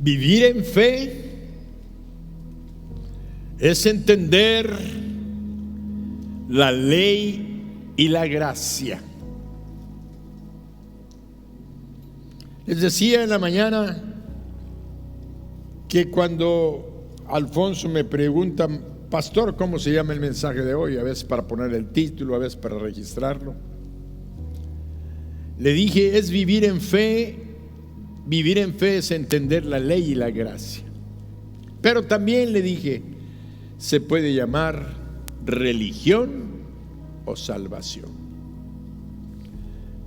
Vivir en fe es entender la ley y la gracia. Les decía en la mañana que cuando Alfonso me pregunta: pastor, ¿cómo se llama el mensaje de hoy? A veces para poner el título, a veces para registrarlo. Le dije, es vivir en fe. Vivir en fe es entender la ley y la gracia. Pero también le dije, se puede llamar religión o salvación.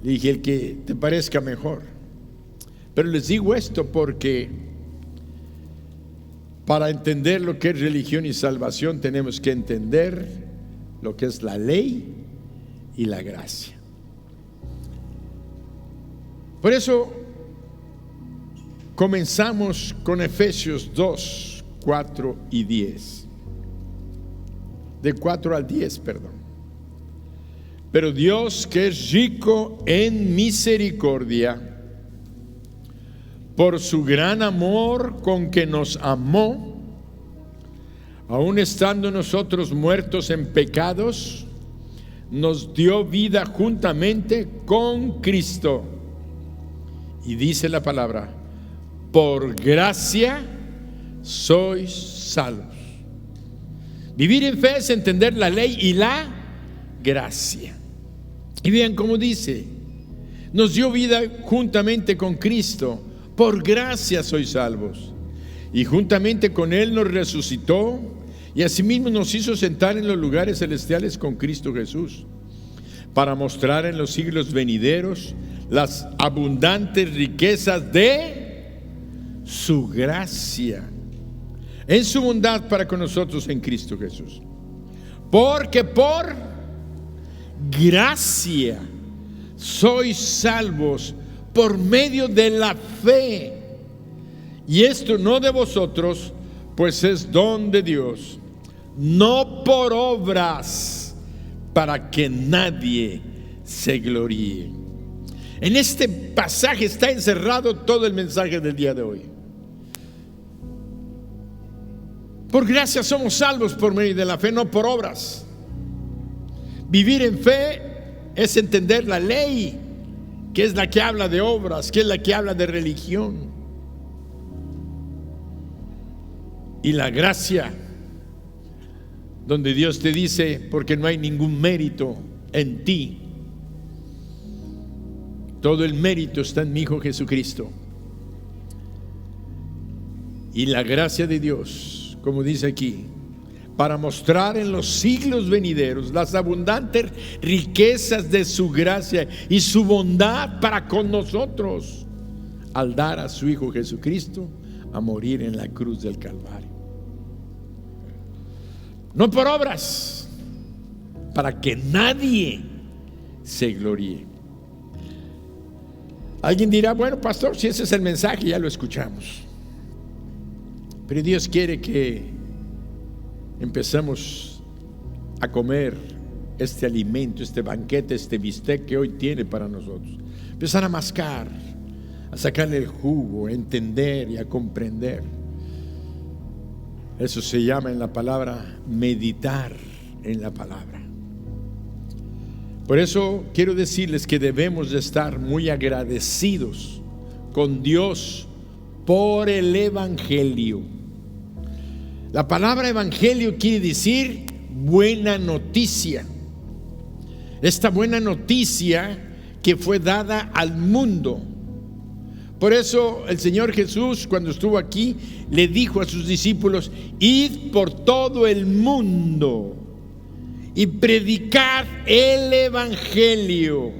Le dije, el que te parezca mejor. Pero les digo esto porque para entender lo que es religión y salvación tenemos que entender lo que es la ley y la gracia. Por eso comenzamos con Efesios 2, 4 y 10. De 4 al 10, perdón. Pero Dios, que es rico en misericordia, por su gran amor con que nos amó, aun estando nosotros muertos en pecados, nos dio vida juntamente con Cristo. Y dice la palabra: por gracia sois salvos. Vivir en fe es entender la ley y la gracia. Y vean cómo dice: nos dio vida juntamente con Cristo. Por gracia sois salvos. Y juntamente con Él nos resucitó, y asimismo nos hizo sentar en los lugares celestiales con Cristo Jesús, para mostrar en los siglos venideros las abundantes riquezas de su gracia, en su bondad para con nosotros en Cristo Jesús. Porque por gracia sois salvos por medio de la fe, y esto no de vosotros, pues es don de Dios, no por obras, para que nadie se gloríe. En este pasaje está encerrado todo el mensaje del día de hoy. Por gracia somos salvos por medio de la fe, no por obras. Vivir en fe es entender la ley, que es la que habla de obras, que es la que habla de religión. Y la gracia, donde Dios te dice, porque no hay ningún mérito en ti, todo el mérito está en mi Hijo Jesucristo. Y la gracia de Dios, como dice aquí, para mostrar en los siglos venideros las abundantes riquezas de su gracia y su bondad para con nosotros, al dar a su Hijo Jesucristo a morir en la cruz del Calvario. No por obras, para que nadie se gloríe. Alguien dirá: bueno, pastor, si ese es el mensaje, ya lo escuchamos. Pero Dios quiere que empezamos a comer este alimento, este banquete, este bistec que hoy tiene para nosotros. Empezar a mascar, a sacarle el jugo, a entender y a comprender. Eso se llama en la palabra meditar en la palabra. Por eso quiero decirles que debemos de estar muy agradecidos con Dios por el Evangelio. La palabra evangelio quiere decir buena noticia. Esta buena noticia que fue dada al mundo. Por eso el Señor Jesús, cuando estuvo aquí, le dijo a sus discípulos: id por todo el mundo y predicad el evangelio.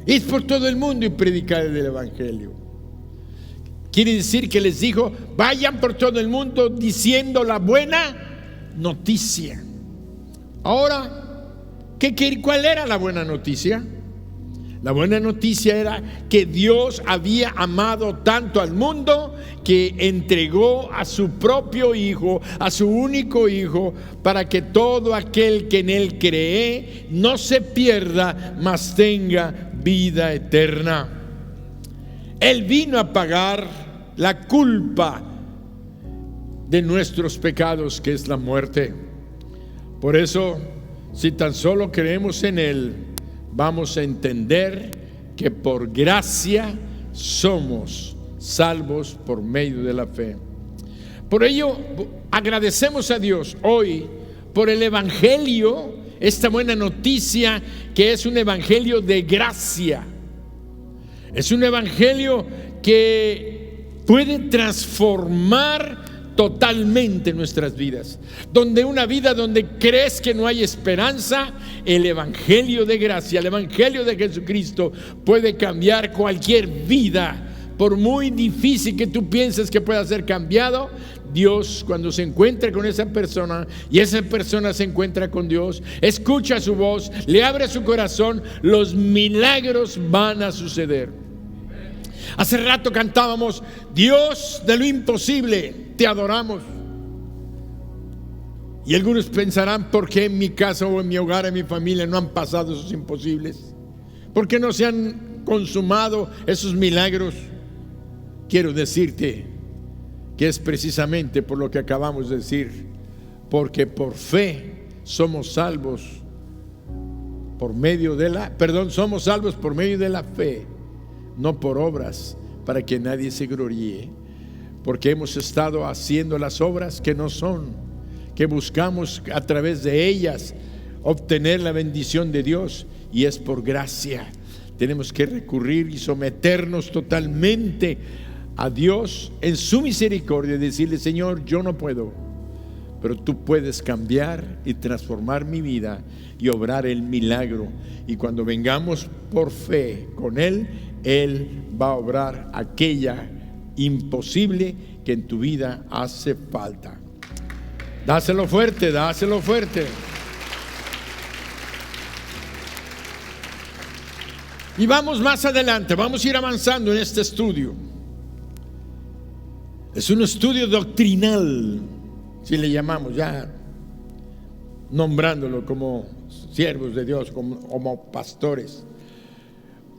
Id por todo el mundo y predicad el evangelio. Quiere decir que les dijo: vayan por todo el mundo diciendo la buena noticia. Ahora, ¿cuál era la buena noticia? La buena noticia era que Dios había amado tanto al mundo que entregó a su propio Hijo, a su único Hijo, para que todo aquel que en Él cree no se pierda, mas tenga vida eterna. Él vino a pagar la culpa de nuestros pecados, que es la muerte. Por eso, si tan solo creemos en Él, vamos a entender que por gracia somos salvos por medio de la fe. Por ello, agradecemos a Dios hoy por el Evangelio, esta buena noticia que es un Evangelio de gracia. Es un Evangelio que puede transformar totalmente nuestras vidas. Donde una vida donde crees que no hay esperanza, el Evangelio de gracia, el Evangelio de Jesucristo puede cambiar cualquier vida. Por muy difícil que tú pienses que pueda ser cambiado, Dios, cuando se encuentra con esa persona y esa persona se encuentra con Dios, escucha su voz, le abre su corazón, los milagros van a suceder. Hace rato cantábamos: Dios de lo imposible, te adoramos. Y algunos pensarán: ¿por qué en mi casa o en mi hogar, en mi familia no han pasado esos imposibles? ¿Por qué no se han consumado esos milagros? Quiero decirte que es precisamente por lo que acabamos de decir, porque por fe somos salvos somos salvos por medio de la fe, no por obras, para que nadie se gloríe. Porque hemos estado haciendo las obras que no son, que buscamos a través de ellas obtener la bendición de Dios, y es por gracia. Tenemos que recurrir y someternos totalmente a Dios en su misericordia y decirle: Señor, yo no puedo, pero tú puedes cambiar y transformar mi vida y obrar el milagro. Y cuando vengamos por fe con Él, Él va a obrar aquella imposible que en tu vida hace falta. Dáselo fuerte, dáselo fuerte. Y vamos más adelante, vamos a ir avanzando en este estudio. Es un estudio doctrinal, si le llamamos, ya nombrándolo como siervos de Dios, como pastores.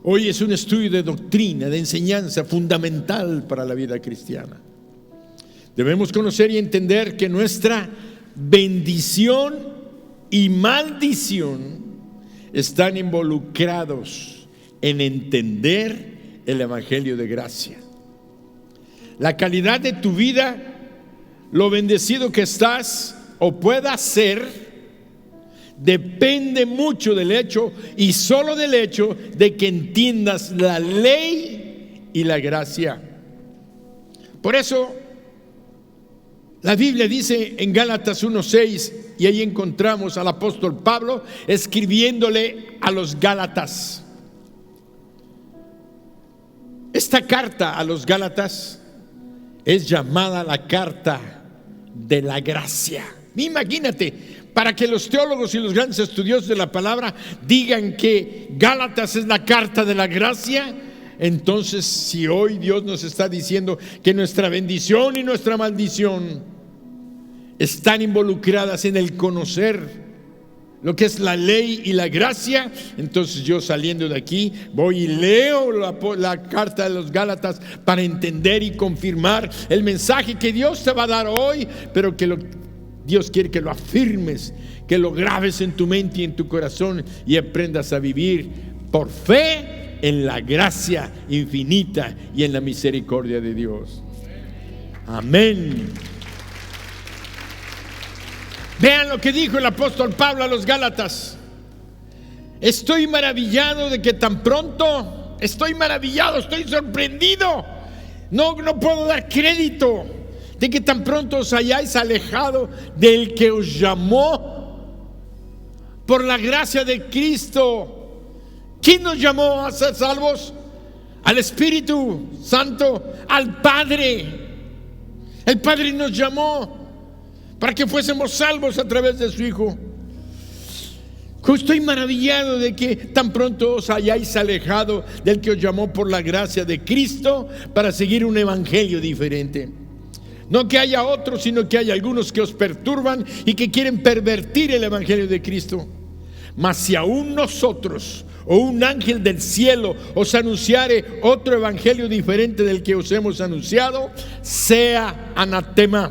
Hoy es un estudio de doctrina, de enseñanza fundamental para la vida cristiana. Debemos conocer y entender que nuestra bendición y maldición están involucrados en entender el Evangelio de gracia. La calidad de tu vida, lo bendecido que estás o puedas ser, depende mucho del hecho, y solo del hecho, de que entiendas la ley y la gracia. Por eso la Biblia dice en Gálatas 1:6, y ahí encontramos al apóstol Pablo escribiéndole a los Gálatas. Esta carta a los Gálatas es llamada la carta de la gracia. Imagínate, para que los teólogos y los grandes estudiosos de la palabra digan que Gálatas es la carta de la gracia, entonces si hoy Dios nos está diciendo que nuestra bendición y nuestra maldición están involucradas en el conocer lo que es la ley y la gracia, entonces yo, saliendo de aquí, voy y leo la carta de los Gálatas para entender y confirmar el mensaje que Dios te va a dar hoy, pero que Dios quiere que lo afirmes, que lo grabes en tu mente y en tu corazón, y aprendas a vivir por fe en la gracia infinita y en la misericordia de Dios. Amén. Vean lo que dijo el apóstol Pablo a los Gálatas: estoy maravillado de que tan pronto, estoy sorprendido, no puedo dar crédito de que tan pronto os hayáis alejado del que os llamó por la gracia de Cristo. ¿Quién nos llamó a ser salvos? Al Espíritu Santo, al Padre. El Padre nos llamó para que fuésemos salvos a través de su Hijo. Estoy maravillado de que tan pronto os hayáis alejado del que os llamó por la gracia de Cristo para seguir un evangelio diferente. No que haya otros, sino que hay algunos que os perturban y que quieren pervertir el evangelio de Cristo. Mas si aún nosotros o un ángel del cielo os anunciare otro evangelio diferente del que os hemos anunciado, sea anatema.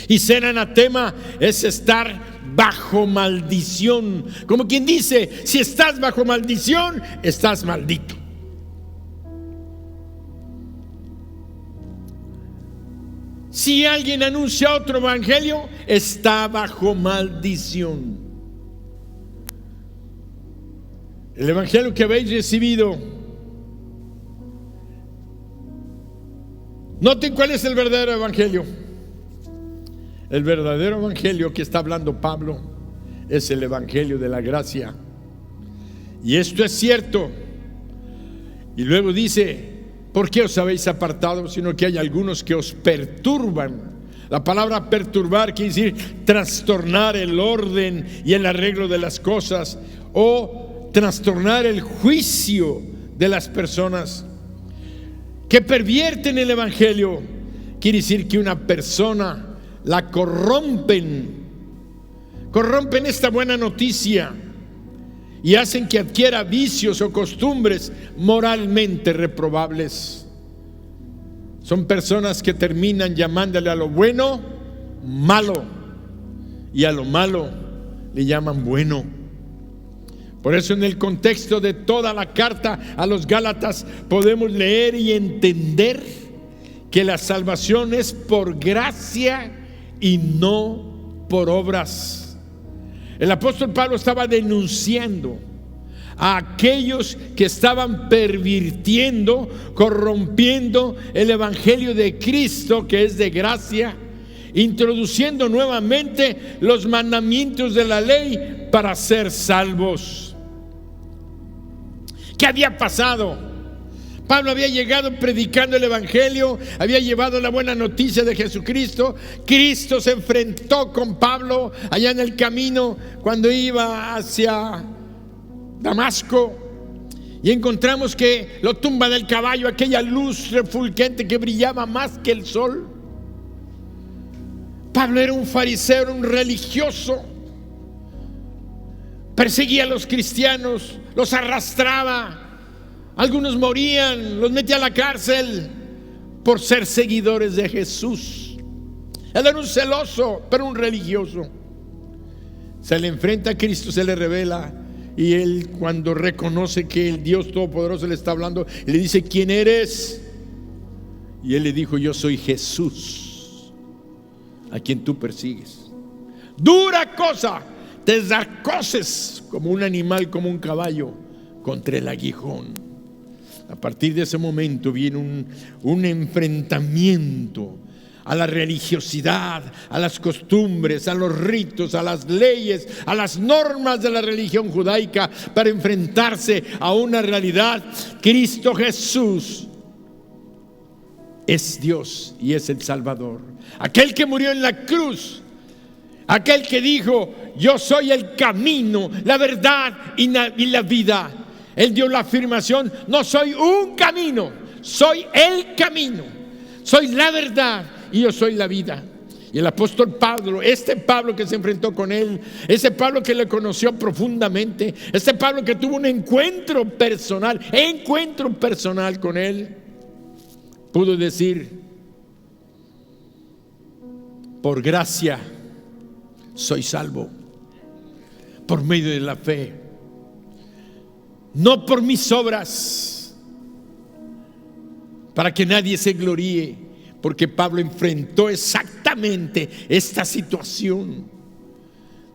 Y ser anatema es estar bajo maldición. Como quien dice, si estás bajo maldición, estás maldito. Si alguien anuncia otro evangelio, está bajo maldición. El evangelio que habéis recibido, noten cuál es el verdadero evangelio. El verdadero evangelio que está hablando Pablo es el evangelio de la gracia. Y esto es cierto. Y luego dice: ¿por qué os habéis apartado? Sino que hay algunos que os perturban. La palabra perturbar quiere decir trastornar el orden y el arreglo de las cosas, o trastornar el juicio de las personas, que pervierten el evangelio. Quiere decir que una persona la corrompen esta buena noticia y hacen que adquiera vicios o costumbres moralmente reprobables. Son personas que terminan llamándole a lo bueno malo y a lo malo le llaman bueno. Por eso en el contexto de toda la carta a los Gálatas podemos leer y entender que la salvación es por gracia y no por obras. El apóstol Pablo estaba denunciando a aquellos que estaban pervirtiendo, corrompiendo el evangelio de Cristo, que es de gracia, introduciendo nuevamente los mandamientos de la ley para ser salvos. ¿Qué había pasado? Pablo había llegado predicando el evangelio, había llevado la buena noticia de Jesucristo. Cristo se enfrentó con Pablo allá en el camino cuando iba hacia Damasco, y encontramos que lo tumba del caballo, aquella luz refulgente que brillaba más que el sol. Pablo era un fariseo, era un religioso, perseguía a los cristianos, los arrastraba. Algunos morían, los metía a la cárcel por ser seguidores de Jesús. Él era un celoso, pero un religioso. Se le enfrenta a Cristo, se le revela, y él, cuando reconoce que el Dios Todopoderoso le está hablando, le dice: ¿quién eres? Y él le dijo: yo soy Jesús, a quien tú persigues. Dura cosa te desarcoces como un animal, como un caballo, contra el aguijón. A partir de ese momento viene un enfrentamiento a la religiosidad, a las costumbres, a los ritos, a las leyes, a las normas de la religión judaica, para enfrentarse a una realidad. Cristo Jesús es Dios y es el Salvador, aquel que murió en la cruz, aquel que dijo: yo soy el camino, la verdad y la vida. Él dio la afirmación: no soy un camino, soy el camino, soy la verdad y yo soy la vida. Y el apóstol Pablo, este Pablo que se enfrentó con él, ese Pablo que le conoció profundamente, este Pablo que tuvo un encuentro personal con él, pudo decir: por gracia soy salvo, por medio de la fe, no por mis obras, para que nadie se gloríe. Porque Pablo enfrentó exactamente esta situación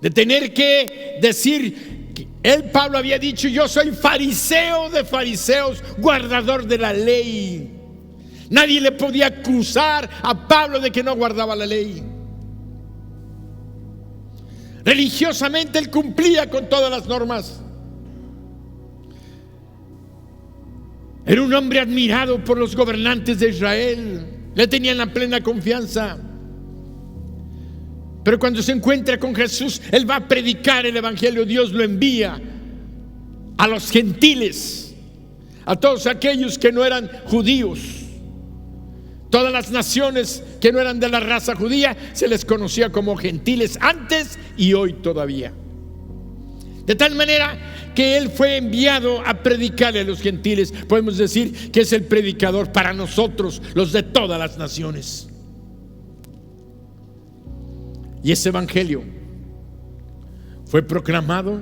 de tener que decir que él, Pablo, había dicho: yo soy fariseo de fariseos, guardador de la ley. Nadie le podía acusar a Pablo de que no guardaba la ley. Religiosamente él cumplía con todas las normas. Era un hombre admirado por los gobernantes de Israel. Le tenían la plena confianza. Pero cuando se encuentra con Jesús, él va a predicar el evangelio. Dios lo envía a los gentiles, a todos aquellos que no eran judíos. Todas las naciones que no eran de la raza judía se les conocía como gentiles antes y hoy todavía. De tal manera que Él fue enviado a predicarle a los gentiles. Podemos decir que es el predicador para nosotros, los de todas las naciones. Y ese evangelio fue proclamado,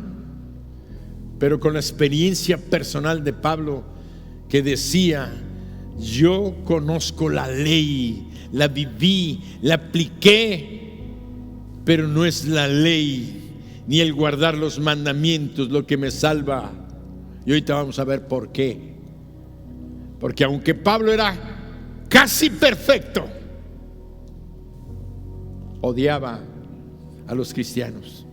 pero con la experiencia personal de Pablo, que decía: yo conozco la ley, la viví, la apliqué, pero no es la ley ni el guardar los mandamientos lo que me salva. Y ahorita vamos a ver por qué. Porque aunque Pablo era casi perfecto, odiaba a los cristianos,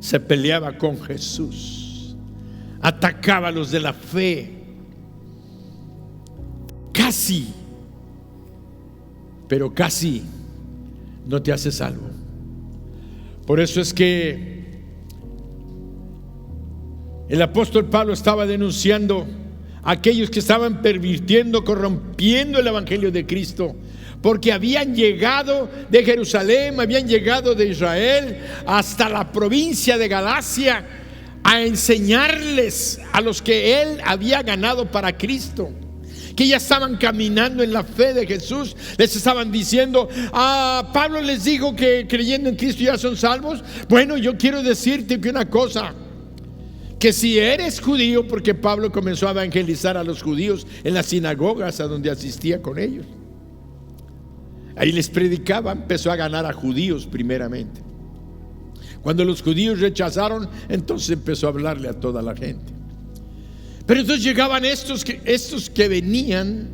se peleaba con Jesús, atacaba a los de la fe, casi, pero casi no te hace salvo. Por eso es que el apóstol Pablo estaba denunciando a aquellos que estaban pervirtiendo, corrompiendo el evangelio de Cristo, porque habían llegado de Jerusalén, habían llegado de Israel hasta la provincia de Galacia a enseñarles a los que él había ganado para Cristo, que ya estaban caminando en la fe de Jesús. Les estaban diciendo: Pablo les dijo que creyendo en Cristo ya son salvos. Bueno, yo quiero decirte que una cosa, que si eres judío, porque Pablo comenzó a evangelizar a los judíos en las sinagogas a donde asistía con ellos, ahí les predicaba, empezó a ganar a judíos primeramente. Cuando los judíos rechazaron, entonces empezó a hablarle a toda la gente. Pero entonces llegaban estos que venían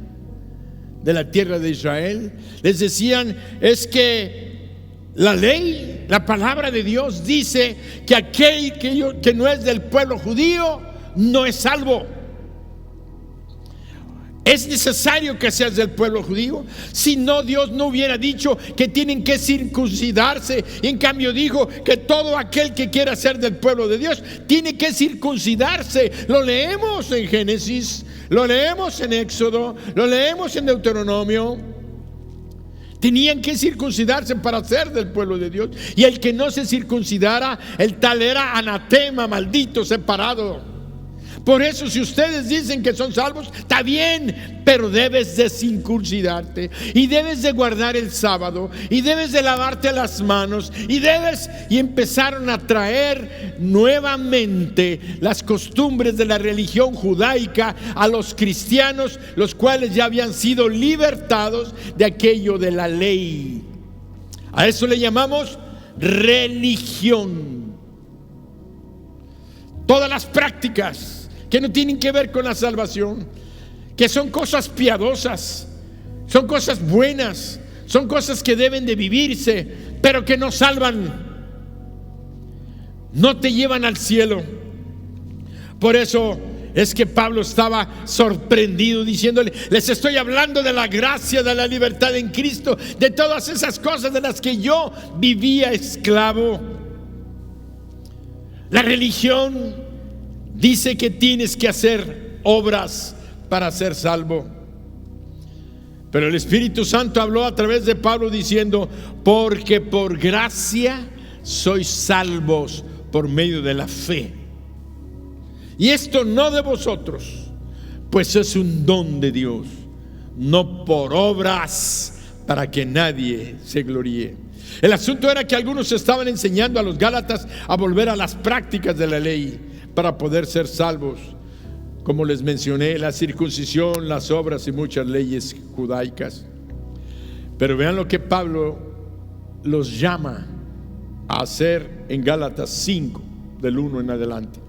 de la tierra de Israel, les decían: es que la ley, la palabra de Dios dice que aquel que no es del pueblo judío no es salvo. Es necesario que seas del pueblo judío. Si no, Dios no hubiera dicho que tienen que circuncidarse. Y en cambio dijo que todo aquel que quiera ser del pueblo de Dios tiene que circuncidarse. Lo leemos en Génesis, lo leemos en Éxodo, lo leemos en Deuteronomio. Tenían que circuncidarse para ser del pueblo de Dios. Y el que no se circuncidara, el tal era anatema, maldito, separado. Por eso, si ustedes dicen que son salvos, está bien, pero debes de circuncidarte, y debes de guardar el sábado, y debes de lavarte las manos, y empezaron a traer nuevamente las costumbres de la religión judaica a los cristianos, los cuales ya habían sido libertados de aquello de la ley. A eso le llamamos religión. Todas las prácticas que no tienen que ver con la salvación, que son cosas piadosas, son cosas buenas, son cosas que deben de vivirse, pero que no salvan, no te llevan al cielo. Por eso es que Pablo estaba sorprendido, diciéndole: les estoy hablando de la gracia, de la libertad en Cristo, de todas esas cosas de las que yo vivía esclavo. La religión dice que tienes que hacer obras para ser salvo. Pero el Espíritu Santo habló a través de Pablo diciendo: porque por gracia sois salvos por medio de la fe. Y esto no de vosotros, pues es un don de Dios, no por obras, para que nadie se gloríe. El asunto era que algunos estaban enseñando a los Gálatas a volver a las prácticas de la ley para poder ser salvos, como les mencioné, la circuncisión, las obras y muchas leyes judaicas. Pero vean lo que Pablo los llama a hacer en Gálatas 5, del 1 en adelante.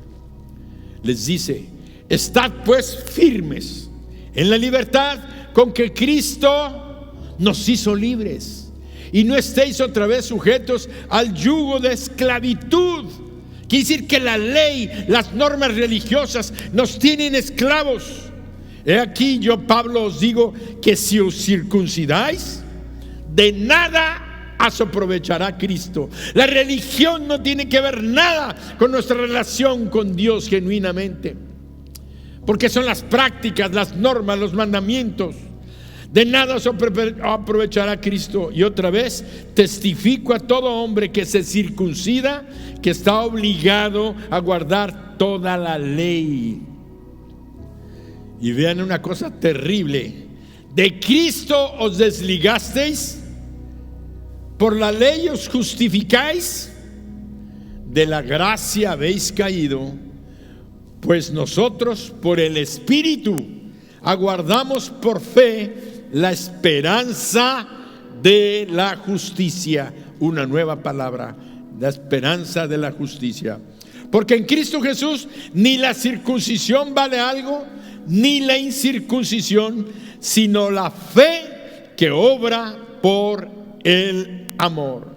Les dice: estad pues firmes en la libertad con que Cristo nos hizo libres, y no estéis otra vez sujetos al yugo de esclavitud. Quiere decir que la ley, las normas religiosas nos tienen esclavos. He aquí, yo, Pablo, os digo que si os circuncidáis, de nada os aprovechará Cristo. La religión no tiene que ver nada con nuestra relación con Dios genuinamente, porque son las prácticas, las normas, los mandamientos. De nada os aprovechará Cristo. Y otra vez, testifico a todo hombre que se circuncida, que está obligado a guardar toda la ley. Y vean una cosa terrible: de Cristo os desligasteis, por la ley os justificáis, de la gracia habéis caído, pues nosotros por el Espíritu aguardamos por fe la esperanza de la justicia. Una nueva palabra: la esperanza de la justicia. Porque en Cristo Jesús ni la circuncisión vale algo, ni la incircuncisión, sino la fe que obra por el amor.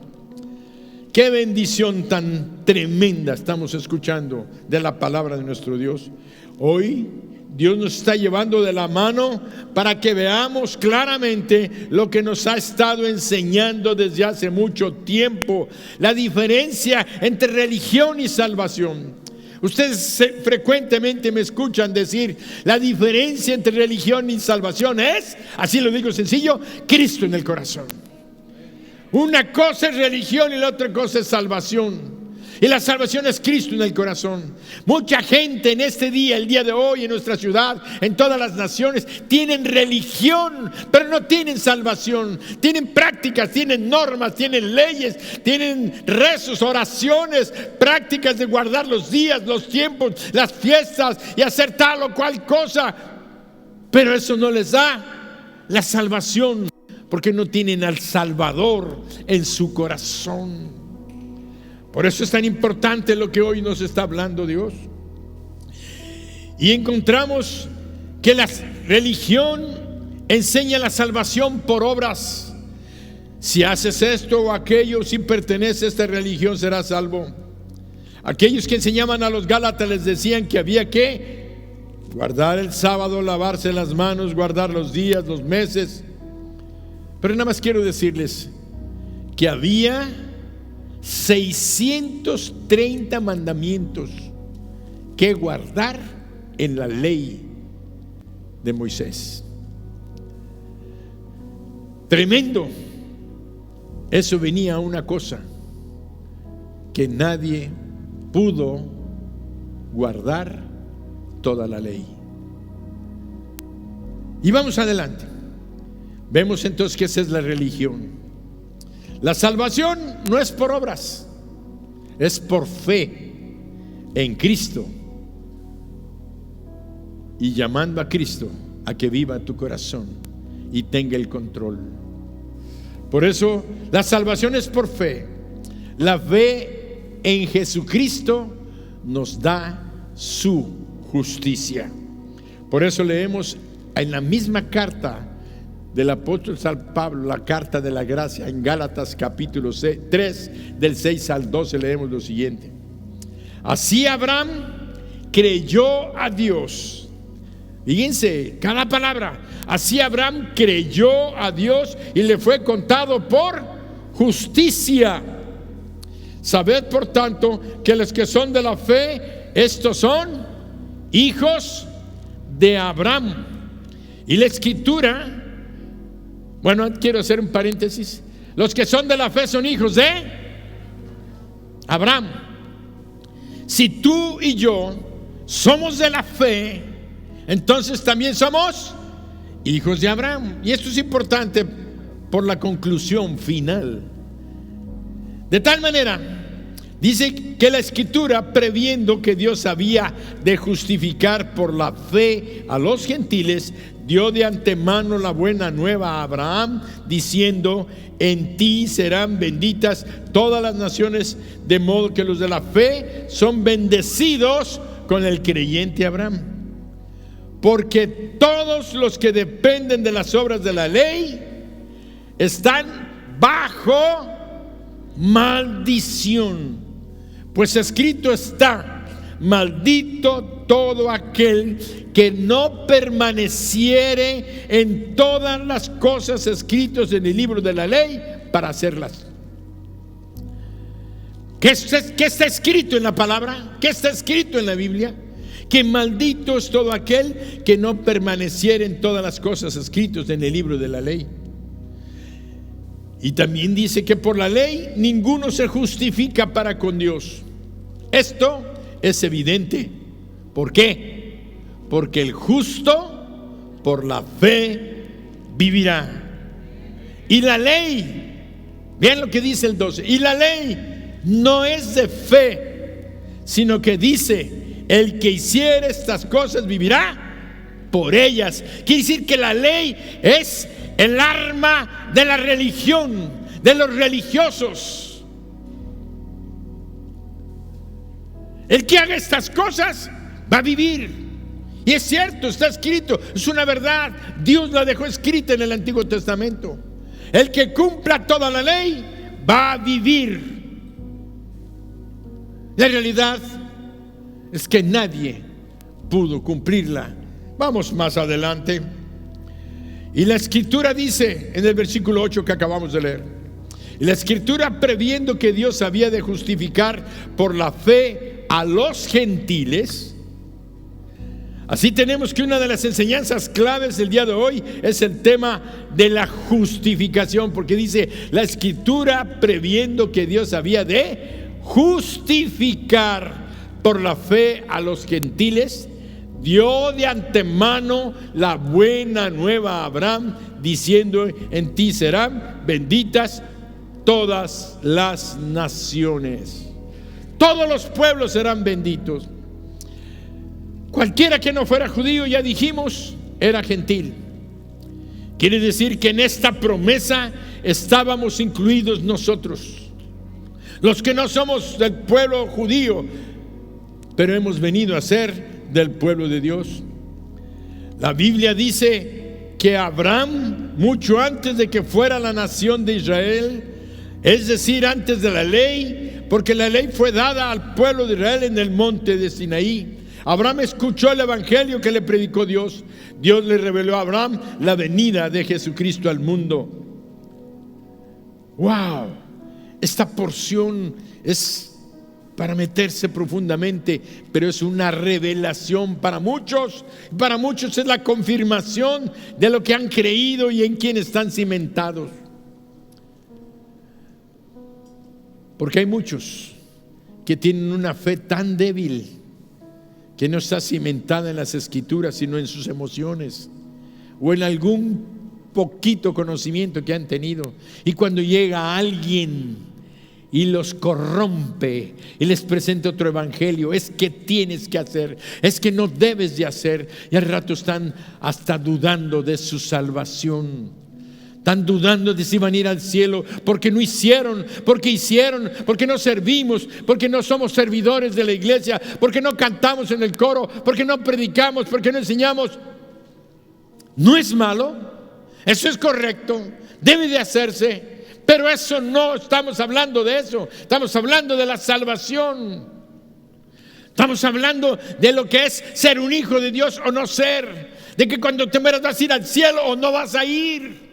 Qué bendición tan tremenda estamos escuchando de la palabra de nuestro Dios. Hoy Dios nos está llevando de la mano para que veamos claramente lo que nos ha estado enseñando desde hace mucho tiempo: la diferencia entre religión y salvación. Ustedes frecuentemente me escuchan decir: la diferencia entre religión y salvación es, así lo digo sencillo, Cristo en el corazón. Una cosa es religión y la otra cosa es salvación. Y la salvación es Cristo en el corazón. Mucha gente en este día, el día de hoy, en nuestra ciudad, en todas las naciones, tienen religión, pero no tienen salvación. Tienen prácticas, tienen normas, tienen leyes, tienen rezos, oraciones, prácticas de guardar los días, los tiempos, las fiestas y hacer tal o cual cosa. Pero eso no les da la salvación, porque no tienen al Salvador en su corazón. Por eso es tan importante lo que hoy nos está hablando Dios. Y encontramos que la religión enseña la salvación por obras. Si haces esto o aquello, si perteneces a esta religión, serás salvo. Aquellos que enseñaban a los Gálatas les decían que había que guardar el sábado, lavarse las manos, guardar los días, los meses. Pero nada más quiero decirles que había 630 mandamientos que guardar en la ley de Moisés. Tremendo. Eso venía a una cosa: que nadie pudo guardar toda la ley. Y vamos adelante. Vemos entonces que esa es la religión. La salvación no es por obras, es por fe en Cristo y llamando a Cristo a que viva tu corazón y tenga el control. Por eso la salvación es por fe. La fe en Jesucristo nos da su justicia. Por eso leemos en la misma carta del apóstol San Pablo, la carta de la gracia, en Gálatas capítulo 3, del 6 al 12, leemos lo siguiente: así Abraham creyó a Dios. Fíjense cada palabra. Así Abraham creyó a Dios y le fue contado por justicia. Sabed por tanto que los que son de la fe, estos son hijos de Abraham. Y la escritura, bueno, quiero hacer un paréntesis: los que son de la fe son hijos de Abraham. Si tú y yo somos de la fe, entonces también somos hijos de Abraham. Y esto es importante por la conclusión final. De tal manera, dice que la escritura, previendo que Dios había de justificar por la fe a los gentiles, dio de antemano la buena nueva a Abraham, diciendo: en ti serán benditas todas las naciones, de modo que los de la fe son bendecidos con el creyente Abraham. Porque todos los que dependen de las obras de la ley están bajo maldición. Pues escrito está: maldito todo aquel que no permaneciere en todas las cosas escritas en el libro de la ley para hacerlas. ¿Qué está escrito en la palabra? ¿Qué está escrito en la Biblia? que maldito es todo aquel que no permaneciera en todas las cosas escritas en el libro de la ley. Y también dice que por la ley ninguno se justifica para con Dios. Esto es evidente. ¿Por qué? Porque el justo por la fe vivirá. Y la ley, vean lo que dice el 12, y la ley no es de fe, sino que dice, el que hiciere estas cosas vivirá por ellas. Quiere decir que la ley es el arma de la religión, de los religiosos. El que haga estas cosas va a vivir. Y es cierto, está escrito, es una verdad. Dios la dejó escrita en el Antiguo Testamento. El que cumpla toda la ley va a vivir. La realidad es que nadie pudo cumplirla. Vamos más adelante. Y la Escritura dice en el versículo 8 que acabamos de leer: y la Escritura, previendo que Dios había de justificar por la fe a los gentiles. Así tenemos que una de las enseñanzas claves del día de hoy es el tema de la justificación, porque dice la Escritura, previendo que Dios había de justificar por la fe a los gentiles, dio de antemano la buena nueva a Abraham, diciendo: en ti serán benditas todas las naciones. Todos los pueblos serán benditos. Cualquiera que no fuera judío, ya dijimos, era gentil. Quiere decir que en esta promesa estábamos incluidos nosotros, los que no somos del pueblo judío, pero hemos venido a ser del pueblo de Dios. La Biblia dice que Abraham, mucho antes de que fuera la nación de Israel, es decir, antes de la ley, porque la ley fue dada al pueblo de Israel en el monte de Sinaí, Abraham escuchó el evangelio que le predicó Dios. Dios le reveló a Abraham la venida de Jesucristo al mundo. ¡Wow! Esta porción es para meterse profundamente, pero es una revelación para muchos. Para muchos es la confirmación de lo que han creído y en quien están cimentados. Porque hay muchos que tienen una fe tan débil, que no está cimentada en las Escrituras, sino en sus emociones o en algún poquito conocimiento que han tenido. Y cuando llega alguien y los corrompe y les presenta otro evangelio, es que tienes que hacer, es que no debes de hacer, y al rato están hasta dudando de su salvación. Están dudando de si van a ir al cielo porque no hicieron, porque no servimos, porque no somos servidores de la iglesia, porque no cantamos en el coro, porque no predicamos, porque no enseñamos. No es malo, eso es correcto, debe de hacerse, pero eso no estamos hablando de eso. Estamos hablando de la salvación. Estamos hablando de lo que es ser un hijo de Dios o no ser, de que cuando te mueras vas a ir al cielo o no vas a ir.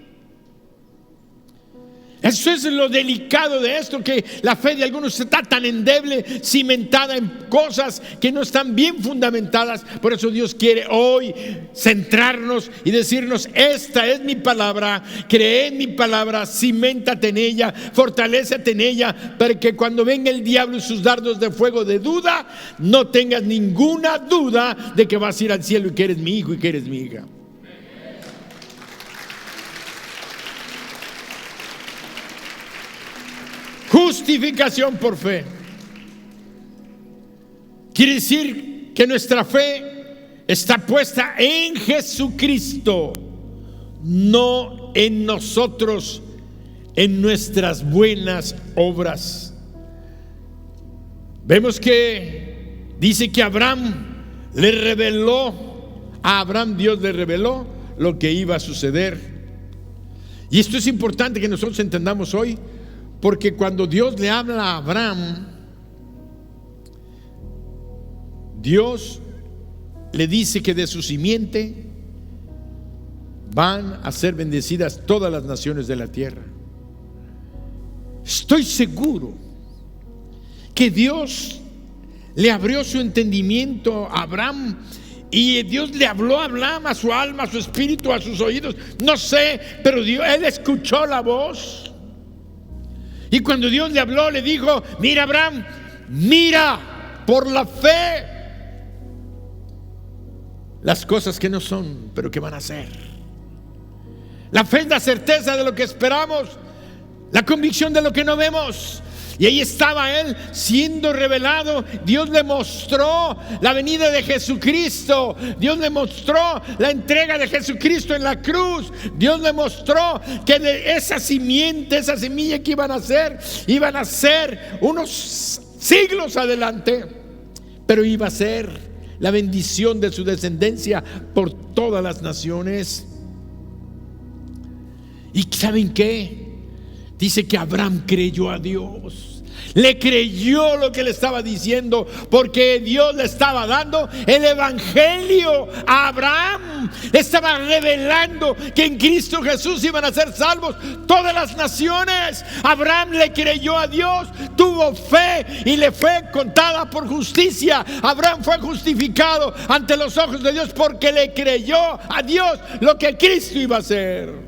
Eso es lo delicado de esto, que la fe de algunos está tan endeble, cimentada en cosas que no están bien fundamentadas. Por eso Dios quiere hoy centrarnos y decirnos: esta es mi palabra, cree en mi palabra, ciméntate en ella, fortalécete en ella, para que cuando venga el diablo y sus dardos de fuego de duda, no tengas ninguna duda de que vas a ir al cielo y que eres mi hijo y que eres mi hija. Justificación por fe. Quiere decir que nuestra fe está puesta en Jesucristo, no en nosotros, en nuestras buenas obras. Vemos que dice que Abraham le reveló, a Abraham Dios le reveló lo que iba a suceder. Y esto es importante que nosotros entendamos hoy, porque cuando Dios le habla a Abraham, Dios le dice que de su simiente van a ser bendecidas todas las naciones de la tierra. Estoy seguro que Dios le abrió su entendimiento a Abraham. Y Dios le habló a Abraham, a su alma, a su espíritu, a sus oídos. No sé, pero él escuchó la voz. Y cuando Dios le habló, le dijo: mira, Abraham, mira por la fe las cosas que no son, pero que van a ser. La fe es la certeza de lo que esperamos, la convicción de lo que no vemos. Y ahí estaba él siendo revelado. Dios le mostró la venida de Jesucristo. Dios le mostró la entrega de Jesucristo en la cruz. Dios le mostró que de esa simiente, esa semilla que iban a ser unos siglos adelante, pero iba a ser la bendición de su descendencia por todas las naciones. ¿Y saben qué? Dice que Abraham creyó a Dios. Le creyó lo que le estaba diciendo, porque Dios le estaba dando el evangelio a Abraham. Le estaba revelando que en Cristo Jesús iban a ser salvos todas las naciones. Abraham le creyó a Dios, tuvo fe y le fue contada por justicia. Abraham fue justificado ante los ojos de Dios porque le creyó a Dios lo que Cristo iba a hacer.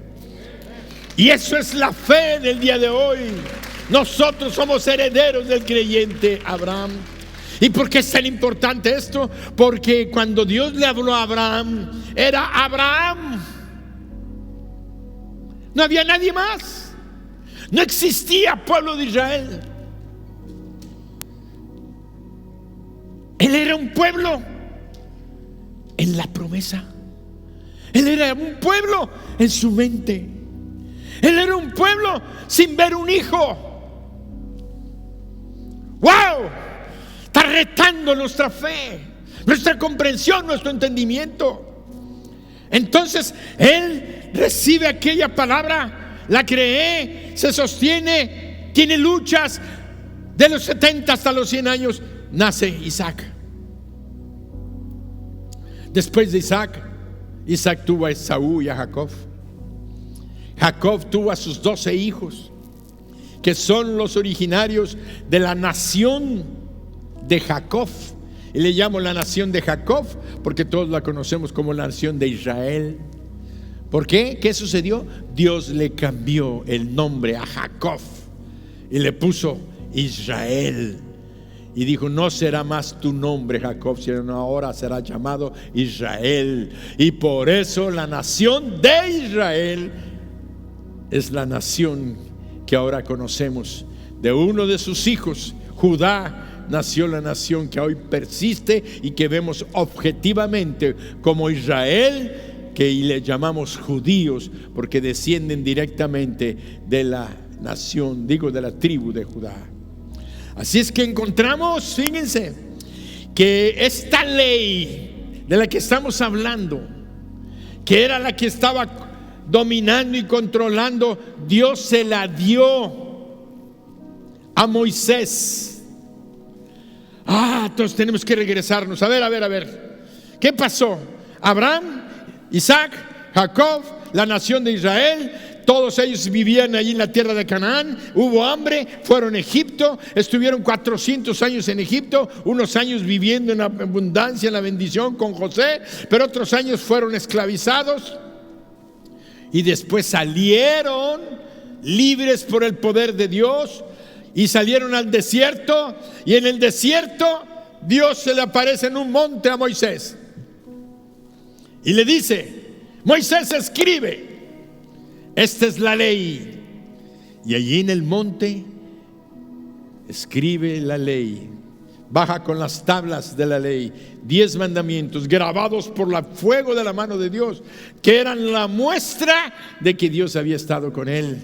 Y eso es la fe del día de hoy. Nosotros somos herederos del creyente Abraham. ¿Y por qué es tan importante esto? Porque cuando Dios le habló a Abraham, era Abraham. No había nadie más. No existía pueblo de Israel. Él era un pueblo en la promesa. Él era un pueblo en su mente. Él era un pueblo sin ver un hijo. ¡Wow! Está retando nuestra fe, nuestra comprensión, nuestro entendimiento. Entonces él recibe aquella palabra, la cree, se sostiene, tiene luchas. De los 70 hasta los 100 años nace Isaac. Después de Isaac tuvo a Esaú y a Jacob. Jacob tuvo a sus 12 hijos, que son los originarios de la nación de Jacob. Y le llamo la nación de Jacob porque todos la conocemos como la nación de Israel. ¿Por qué? ¿Qué sucedió? Dios le cambió el nombre a Jacob y le puso Israel. Y dijo: no será más tu nombre Jacob, sino ahora será llamado Israel. Y por eso la nación de Israel es la nación que ahora conocemos. De uno de sus hijos, Judá, nació la nación que hoy persiste y que vemos objetivamente como Israel, que le llamamos judíos porque descienden directamente de la nación, de la tribu de Judá. Así es que encontramos, fíjense, que esta ley de la que estamos hablando, que era la que estaba dominando y controlando, Dios se la dio a Moisés. Entonces tenemos que regresarnos. A ver. ¿Qué pasó? Abraham, Isaac, Jacob, la nación de Israel, todos ellos vivían allí en la tierra de Canaán. Hubo hambre, fueron a Egipto, estuvieron 400 años en Egipto, unos años viviendo en la abundancia, en la bendición con José, pero otros años fueron esclavizados. Y después salieron libres por el poder de Dios y salieron al desierto. Y en el desierto Dios se le aparece en un monte a Moisés y le dice: Moisés, escribe, esta es la ley. Y allí en el monte escribe la ley, baja con las tablas de la ley, 10 mandamientos grabados por el fuego de la mano de Dios, que eran la muestra de que Dios había estado con él.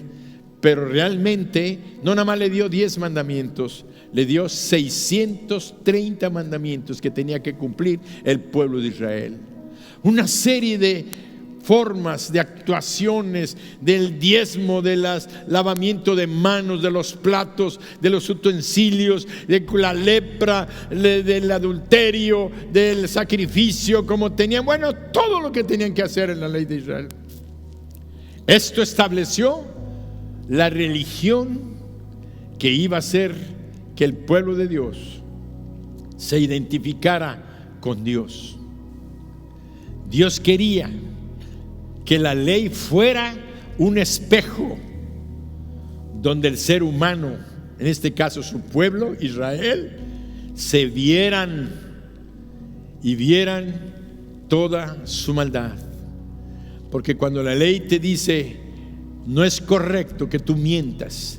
Pero realmente no nada más le dio 10 mandamientos, le dio 630 mandamientos que tenía que cumplir el pueblo de Israel. Una serie de formas, de actuaciones, del diezmo, del lavamiento de manos, de los platos, de los utensilios, de la lepra, del adulterio, del sacrificio, como tenían, todo lo que tenían que hacer en la ley de Israel. Esto estableció la religión que iba a ser que el pueblo de Dios se identificara con Dios. Dios quería que la ley fuera un espejo donde el ser humano, en este caso su pueblo, Israel, se vieran y vieran toda su maldad. Porque cuando la ley te dice, no es correcto que tú mientas,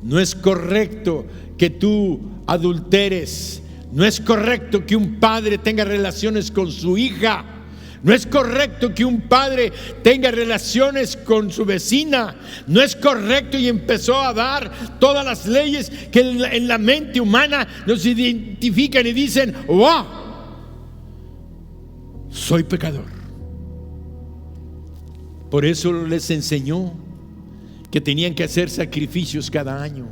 no es correcto que tú adulteres, no es correcto que un padre tenga relaciones con su hija, no es correcto que un padre tenga relaciones con su vecina, no es correcto, y empezó a dar todas las leyes que en la mente humana nos identifican y dicen, wow, soy pecador. Por eso les enseñó que tenían que hacer sacrificios cada año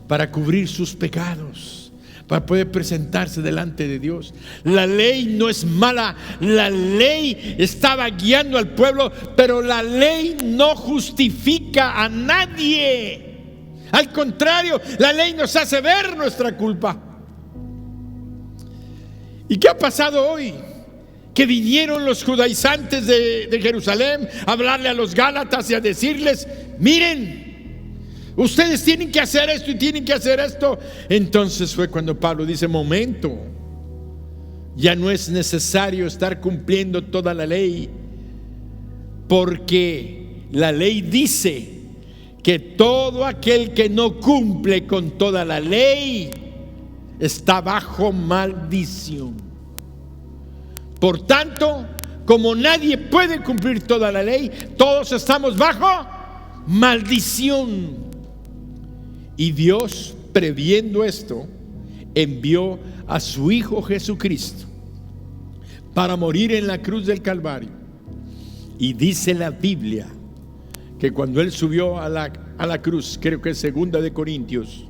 para cubrir sus pecados, para poder presentarse delante de Dios. La ley no es mala, la ley estaba guiando al pueblo, pero la ley no justifica a nadie. Al contrario, la ley nos hace ver nuestra culpa. ¿Y qué ha pasado hoy? Que vinieron los judaizantes de Jerusalén a hablarle a los gálatas y a decirles, miren, ustedes tienen que hacer esto y tienen que hacer esto. Entonces fue cuando Pablo dice, momento, ya no es necesario estar cumpliendo toda la ley, porque la ley dice que todo aquel que no cumple con toda la ley está bajo maldición. Por tanto, como nadie puede cumplir toda la ley, todos estamos bajo maldición. Y Dios, previendo esto, envió a su Hijo Jesucristo para morir en la cruz del Calvario. Y dice la Biblia que cuando Él subió a la cruz, creo que es 2 de Corintios,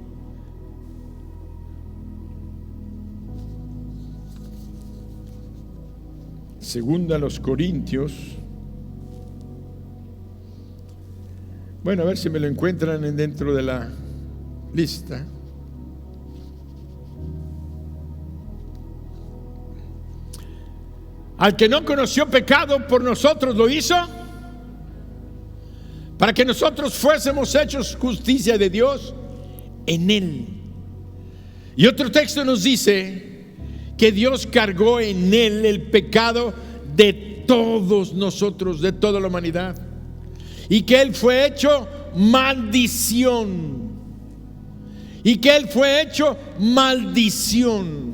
segunda a los Corintios, bueno, a ver si me lo encuentran dentro de la lista. Al que no conoció pecado, por nosotros lo hizo, para que nosotros fuésemos hechos justicia de Dios en Él. Y otro texto nos dice que Dios cargó en Él el pecado de todos nosotros, de toda la humanidad, y que Él fue hecho maldición. Y que Él fue hecho maldición.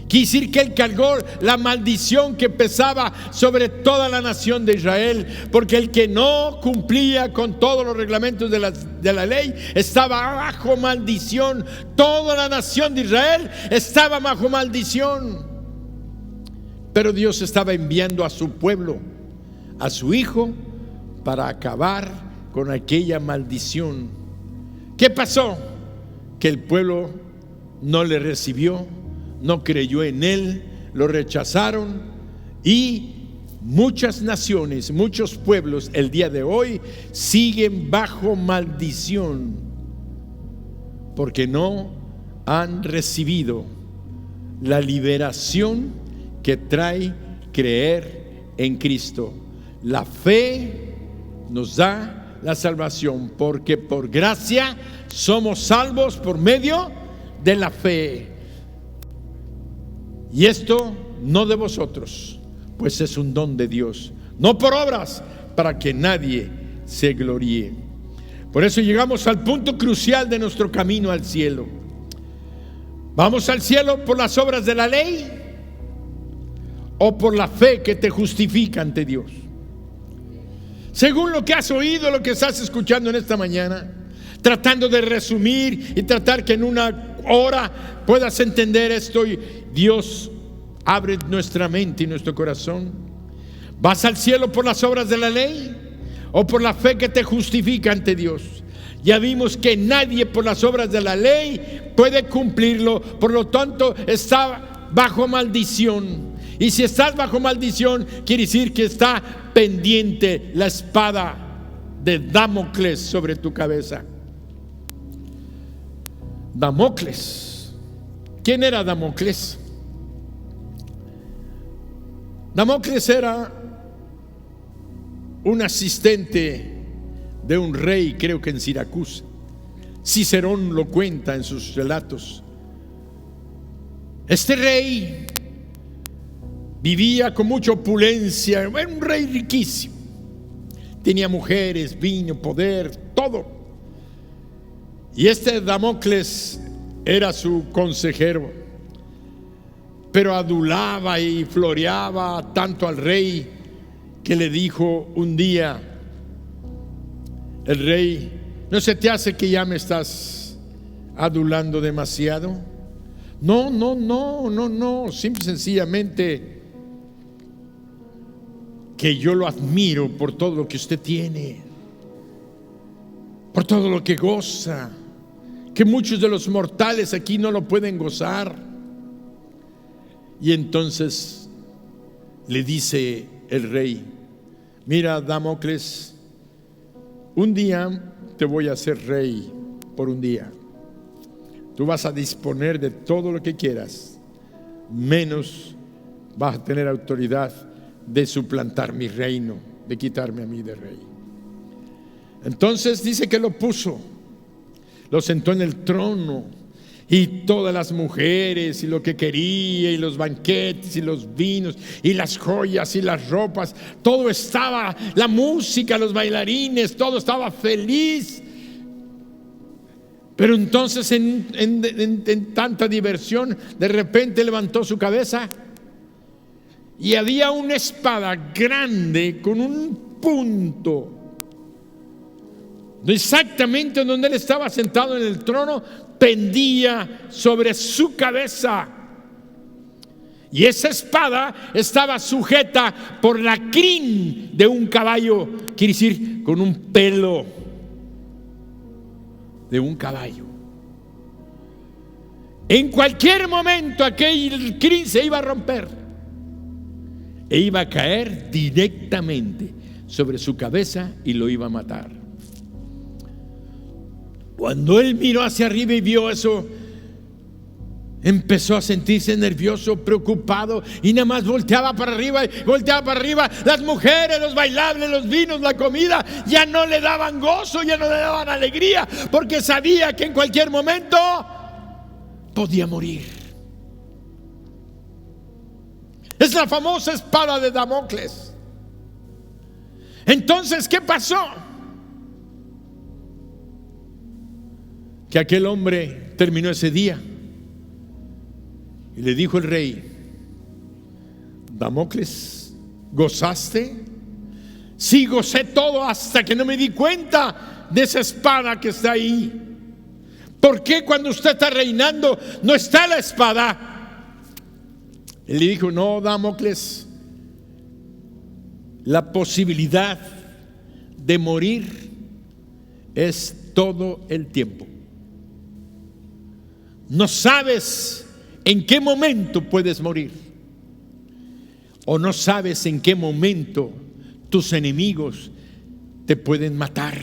Quiere decir que Él cargó la maldición que pesaba sobre toda la nación de Israel, porque el que no cumplía con todos los reglamentos de la ley estaba bajo maldición. Toda la nación de Israel estaba bajo maldición. Pero Dios estaba enviando a su pueblo, a su Hijo, para acabar con aquella maldición. ¿Qué pasó? Que el pueblo no le recibió, no creyó en Él, lo rechazaron, y muchas naciones, muchos pueblos el día de hoy siguen bajo maldición porque no han recibido la liberación que trae creer en Cristo. La fe nos da la salvación, porque por gracia somos salvos por medio de la fe. Y esto no de vosotros, pues es un don de Dios, no por obras, para que nadie se gloríe. Por eso llegamos al punto crucial de nuestro camino al cielo. ¿Vamos al cielo por las obras de la ley o por la fe que te justifica ante Dios? Según lo que has oído, lo que estás escuchando en esta mañana, tratando de resumir y tratar que en una hora puedas entender esto, y Dios abre nuestra mente y nuestro corazón. ¿Vas al cielo por las obras de la ley o por la fe que te justifica ante Dios? Ya vimos que nadie por las obras de la ley puede cumplirlo, por lo tanto está bajo maldición. Y si estás bajo maldición, quiere decir que está pendiente la espada de Damocles sobre tu cabeza. Damocles ¿Quién era Damocles? Damocles era un asistente de un rey, creo que en Siracusa. Cicerón lo cuenta en sus relatos. Este rey vivía con mucha opulencia, era un rey riquísimo. Tenía mujeres, vino, poder, todo. Y este Damocles era su consejero, pero adulaba y floreaba tanto al rey que le dijo un día el rey: ¿no se te hace que ya me estás adulando demasiado? No, simple y sencillamente que yo lo admiro por todo lo que usted tiene, por todo lo que goza, que muchos de los mortales aquí no lo pueden gozar. Y entonces le dice el rey: mira, Damocles, un día te voy a hacer rey por un día. Tú vas a disponer de todo lo que quieras, menos vas a tener autoridad de suplantar mi reino, de quitarme a mí de rey. Entonces dice que lo puso, lo sentó en el trono, y todas las mujeres y lo que quería, y los banquetes y los vinos y las joyas y las ropas, todo estaba, la música, los bailarines, todo estaba feliz. Pero entonces en tanta diversión, de repente levantó su cabeza y había una espada grande con un punto exactamente donde él estaba sentado en el trono, pendía sobre su cabeza. Y esa espada estaba sujeta por la crin de un caballo, quiere decir con un pelo de un caballo. En cualquier momento aquel crin se iba a romper e iba a caer directamente sobre su cabeza y lo iba a matar. Cuando él miró hacia arriba y vio eso, empezó a sentirse nervioso, preocupado, y nada más volteaba para arriba y volteaba para arriba. Las mujeres, los bailables, los vinos, la comida ya no le daban gozo, ya no le daban alegría, porque sabía que en cualquier momento podía morir. Es la famosa espada de Damocles. Entonces, ¿qué pasó? Que aquel hombre terminó ese día y le dijo el rey: Damocles, ¿gozaste? Sí, gocé todo hasta que no me di cuenta de esa espada que está ahí. ¿Por qué cuando usted está reinando no está la espada? Él le dijo: no, Damocles, la posibilidad de morir es todo el tiempo. No sabes en qué momento puedes morir, o no sabes en qué momento tus enemigos te pueden matar.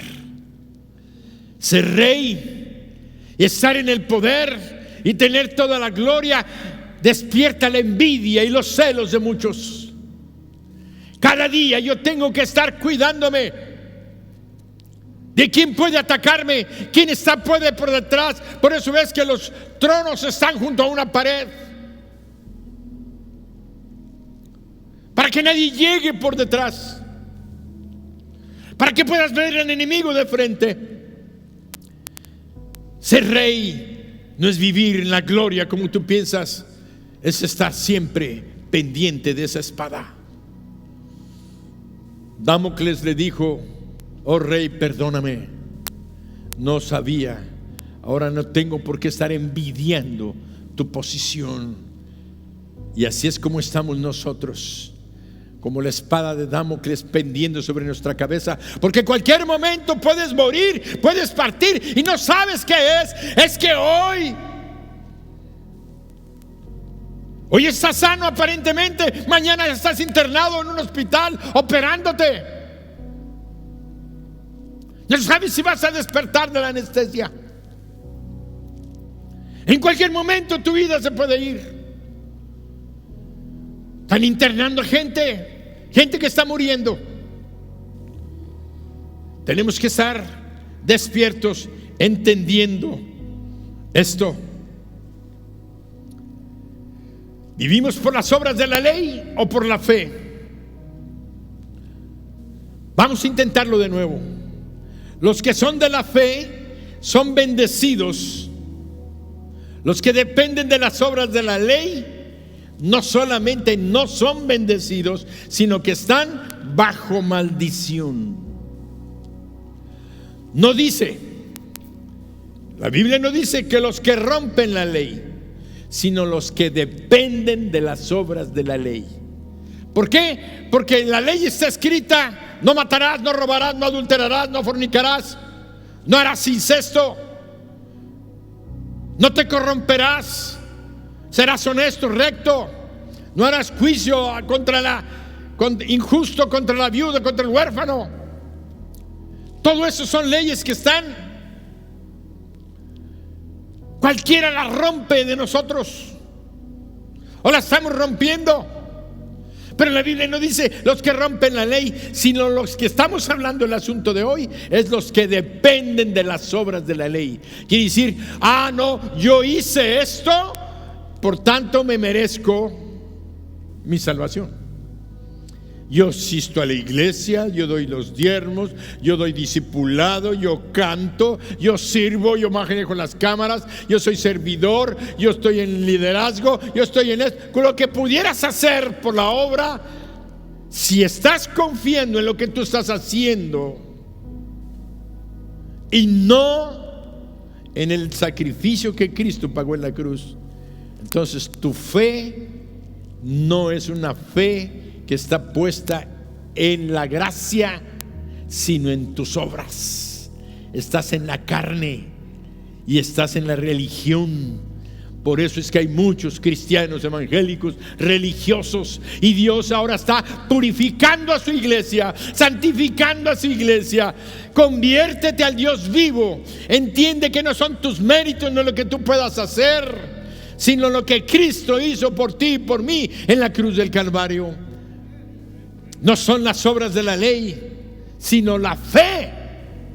Ser rey y estar en el poder y tener toda la gloria despierta la envidia y los celos de muchos. Cada día yo tengo que estar cuidándome de quién puede atacarme, quién puede por detrás. Por eso ves que los tronos están junto a una pared, para que nadie llegue por detrás, para que puedas ver al enemigo de frente. Ser rey no es vivir en la gloria como tú piensas, es estar siempre pendiente de esa espada. Damocles le dijo: oh rey, perdóname, no sabía, ahora no tengo por qué estar envidiando tu posición. Y así es como estamos nosotros, como la espada de Damocles pendiendo sobre nuestra cabeza, porque cualquier momento puedes morir, puedes partir y no sabes qué es que hoy estás sano aparentemente, mañana estás internado en un hospital operándote. No sabes si vas a despertar de la anestesia. En cualquier momento tu vida se puede ir. Están internando gente que está muriendo. Tenemos que estar despiertos, entendiendo esto. ¿Vivimos por las obras de la ley o por la fe? Vamos a intentarlo de nuevo. Los que son de la fe son bendecidos. Los que dependen de las obras de la ley no solamente no son bendecidos, sino que están bajo maldición. No dice, la Biblia no dice que los que rompen la ley, sino los que dependen de las obras de la ley. ¿Por qué? Porque en la ley está escrita: no matarás, no robarás, no adulterarás, no fornicarás, no harás incesto, no te corromperás, serás honesto, recto, no harás juicio injusto contra la viuda, contra el huérfano. Todo eso son leyes que están. Cualquiera las rompe de nosotros, o las estamos rompiendo. Pero la Biblia no dice los que rompen la ley, sino los que estamos hablando. El asunto de hoy es los que dependen de las obras de la ley. Quiere decir: no, yo hice esto, por tanto me merezco mi salvación. Yo asisto a la iglesia, yo doy los diezmos, yo doy discipulado, yo canto, yo sirvo, yo manejo las cámaras, yo soy servidor, yo estoy en liderazgo, yo estoy en esto. Con lo que pudieras hacer por la obra, si estás confiando en lo que tú estás haciendo y no en el sacrificio que Cristo pagó en la cruz, entonces tu fe no es una fe que está puesta en la gracia, sino en tus obras. Estás en la carne y estás en la religión. Por eso es que hay muchos cristianos evangélicos religiosos, y Dios ahora está purificando a su iglesia, santificando a su iglesia. Conviértete al Dios vivo. Entiende que no son tus méritos, no lo que tú puedas hacer, sino lo que Cristo hizo por ti y por mí en la cruz del Calvario. No son las obras de la ley, sino la fe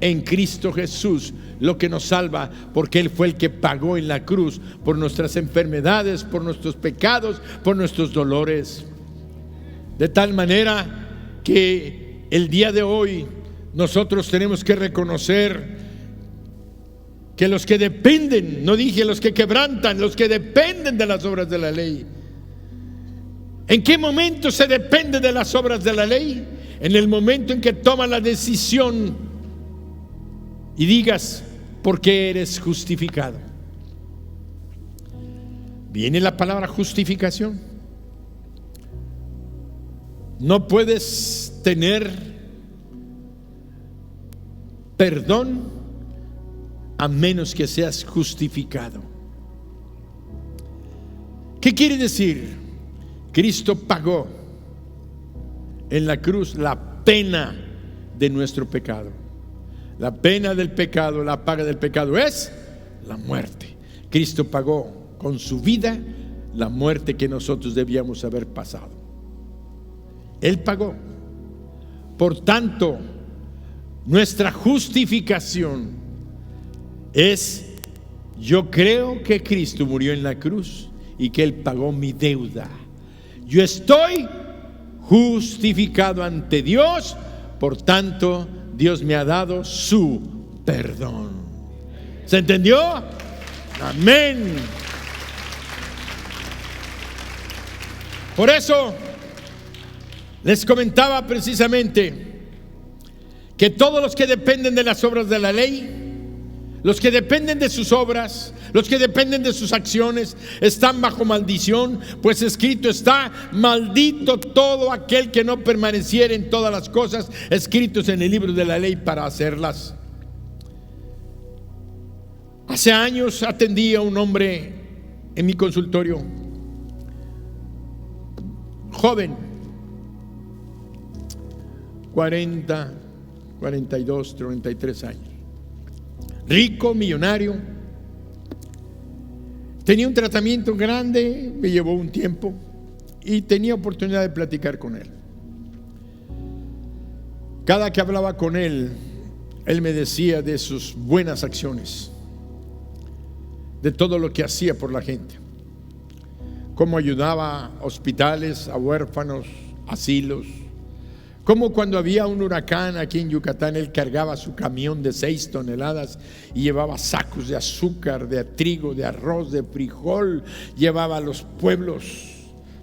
en Cristo Jesús lo que nos salva, porque Él fue el que pagó en la cruz por nuestras enfermedades, por nuestros pecados, por nuestros dolores. De tal manera que el día de hoy nosotros tenemos que reconocer que los que dependen, no dije los que quebrantan, los que dependen de las obras de la ley. ¿En qué momento se depende de las obras de la ley? En el momento en que tomas la decisión y digas: ¿por qué eres justificado? Viene la palabra justificación. No puedes tener perdón a menos que seas justificado. ¿Qué quiere decir? Cristo pagó en la cruz la pena de nuestro pecado. La pena del pecado, la paga del pecado es la muerte. Cristo pagó con su vida la muerte que nosotros debíamos haber pasado. Él pagó. Por tanto, nuestra justificación es: yo creo que Cristo murió en la cruz y que Él pagó mi deuda. Yo estoy justificado ante Dios, por tanto Dios me ha dado su perdón. ¿Se entendió? Amén. Por eso les comentaba precisamente que todos los que dependen de las obras de la ley, los que dependen de sus obras, los que dependen de sus acciones, están bajo maldición, pues escrito está: maldito todo aquel que no permaneciera en todas las cosas escritos en el libro de la ley para hacerlas. Hace años atendí a un hombre en mi consultorio, joven, 40, 42, 33 años, rico, millonario. Tenía un tratamiento grande, me llevó un tiempo y tenía oportunidad de platicar con él. Cada que hablaba con él, él me decía de sus buenas acciones, de todo lo que hacía por la gente, cómo ayudaba a hospitales, a huérfanos, asilos, cómo cuando había un huracán aquí en Yucatán, él cargaba su camión de 6 toneladas y llevaba sacos de azúcar, de trigo, de arroz, de frijol, llevaba a los pueblos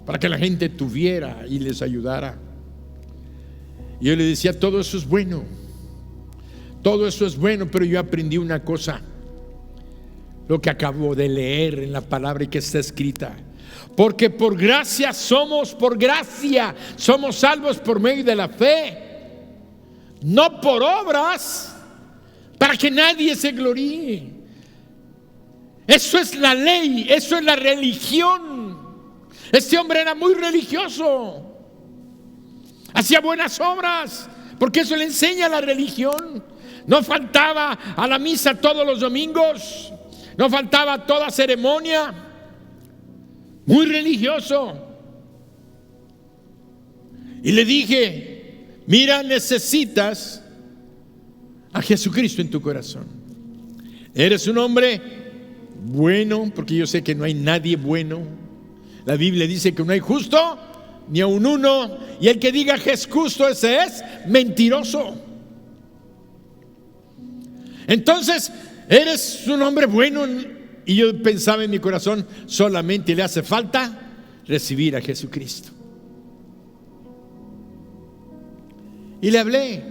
para que la gente tuviera y les ayudara. Y yo le decía, todo eso es bueno, todo eso es bueno, pero yo aprendí una cosa, lo que acabo de leer en la palabra y que está escrita: porque por gracia somos salvos por medio de la fe, no por obras, para que nadie se gloríe. Eso es la ley, eso es la religión. Este hombre era muy religioso, hacía buenas obras, porque eso le enseña la religión. No faltaba a la misa todos los domingos, no faltaba a toda ceremonia. Muy religioso. Y le dije, mira, necesitas a Jesucristo en tu corazón. Eres un hombre bueno, porque yo sé que no hay nadie bueno. La Biblia dice que no hay justo ni aun uno, y el que diga que es justo, ese es mentiroso. Entonces, eres un hombre bueno. Y yo pensaba en mi corazón, solamente le hace falta recibir a Jesucristo. Y le hablé,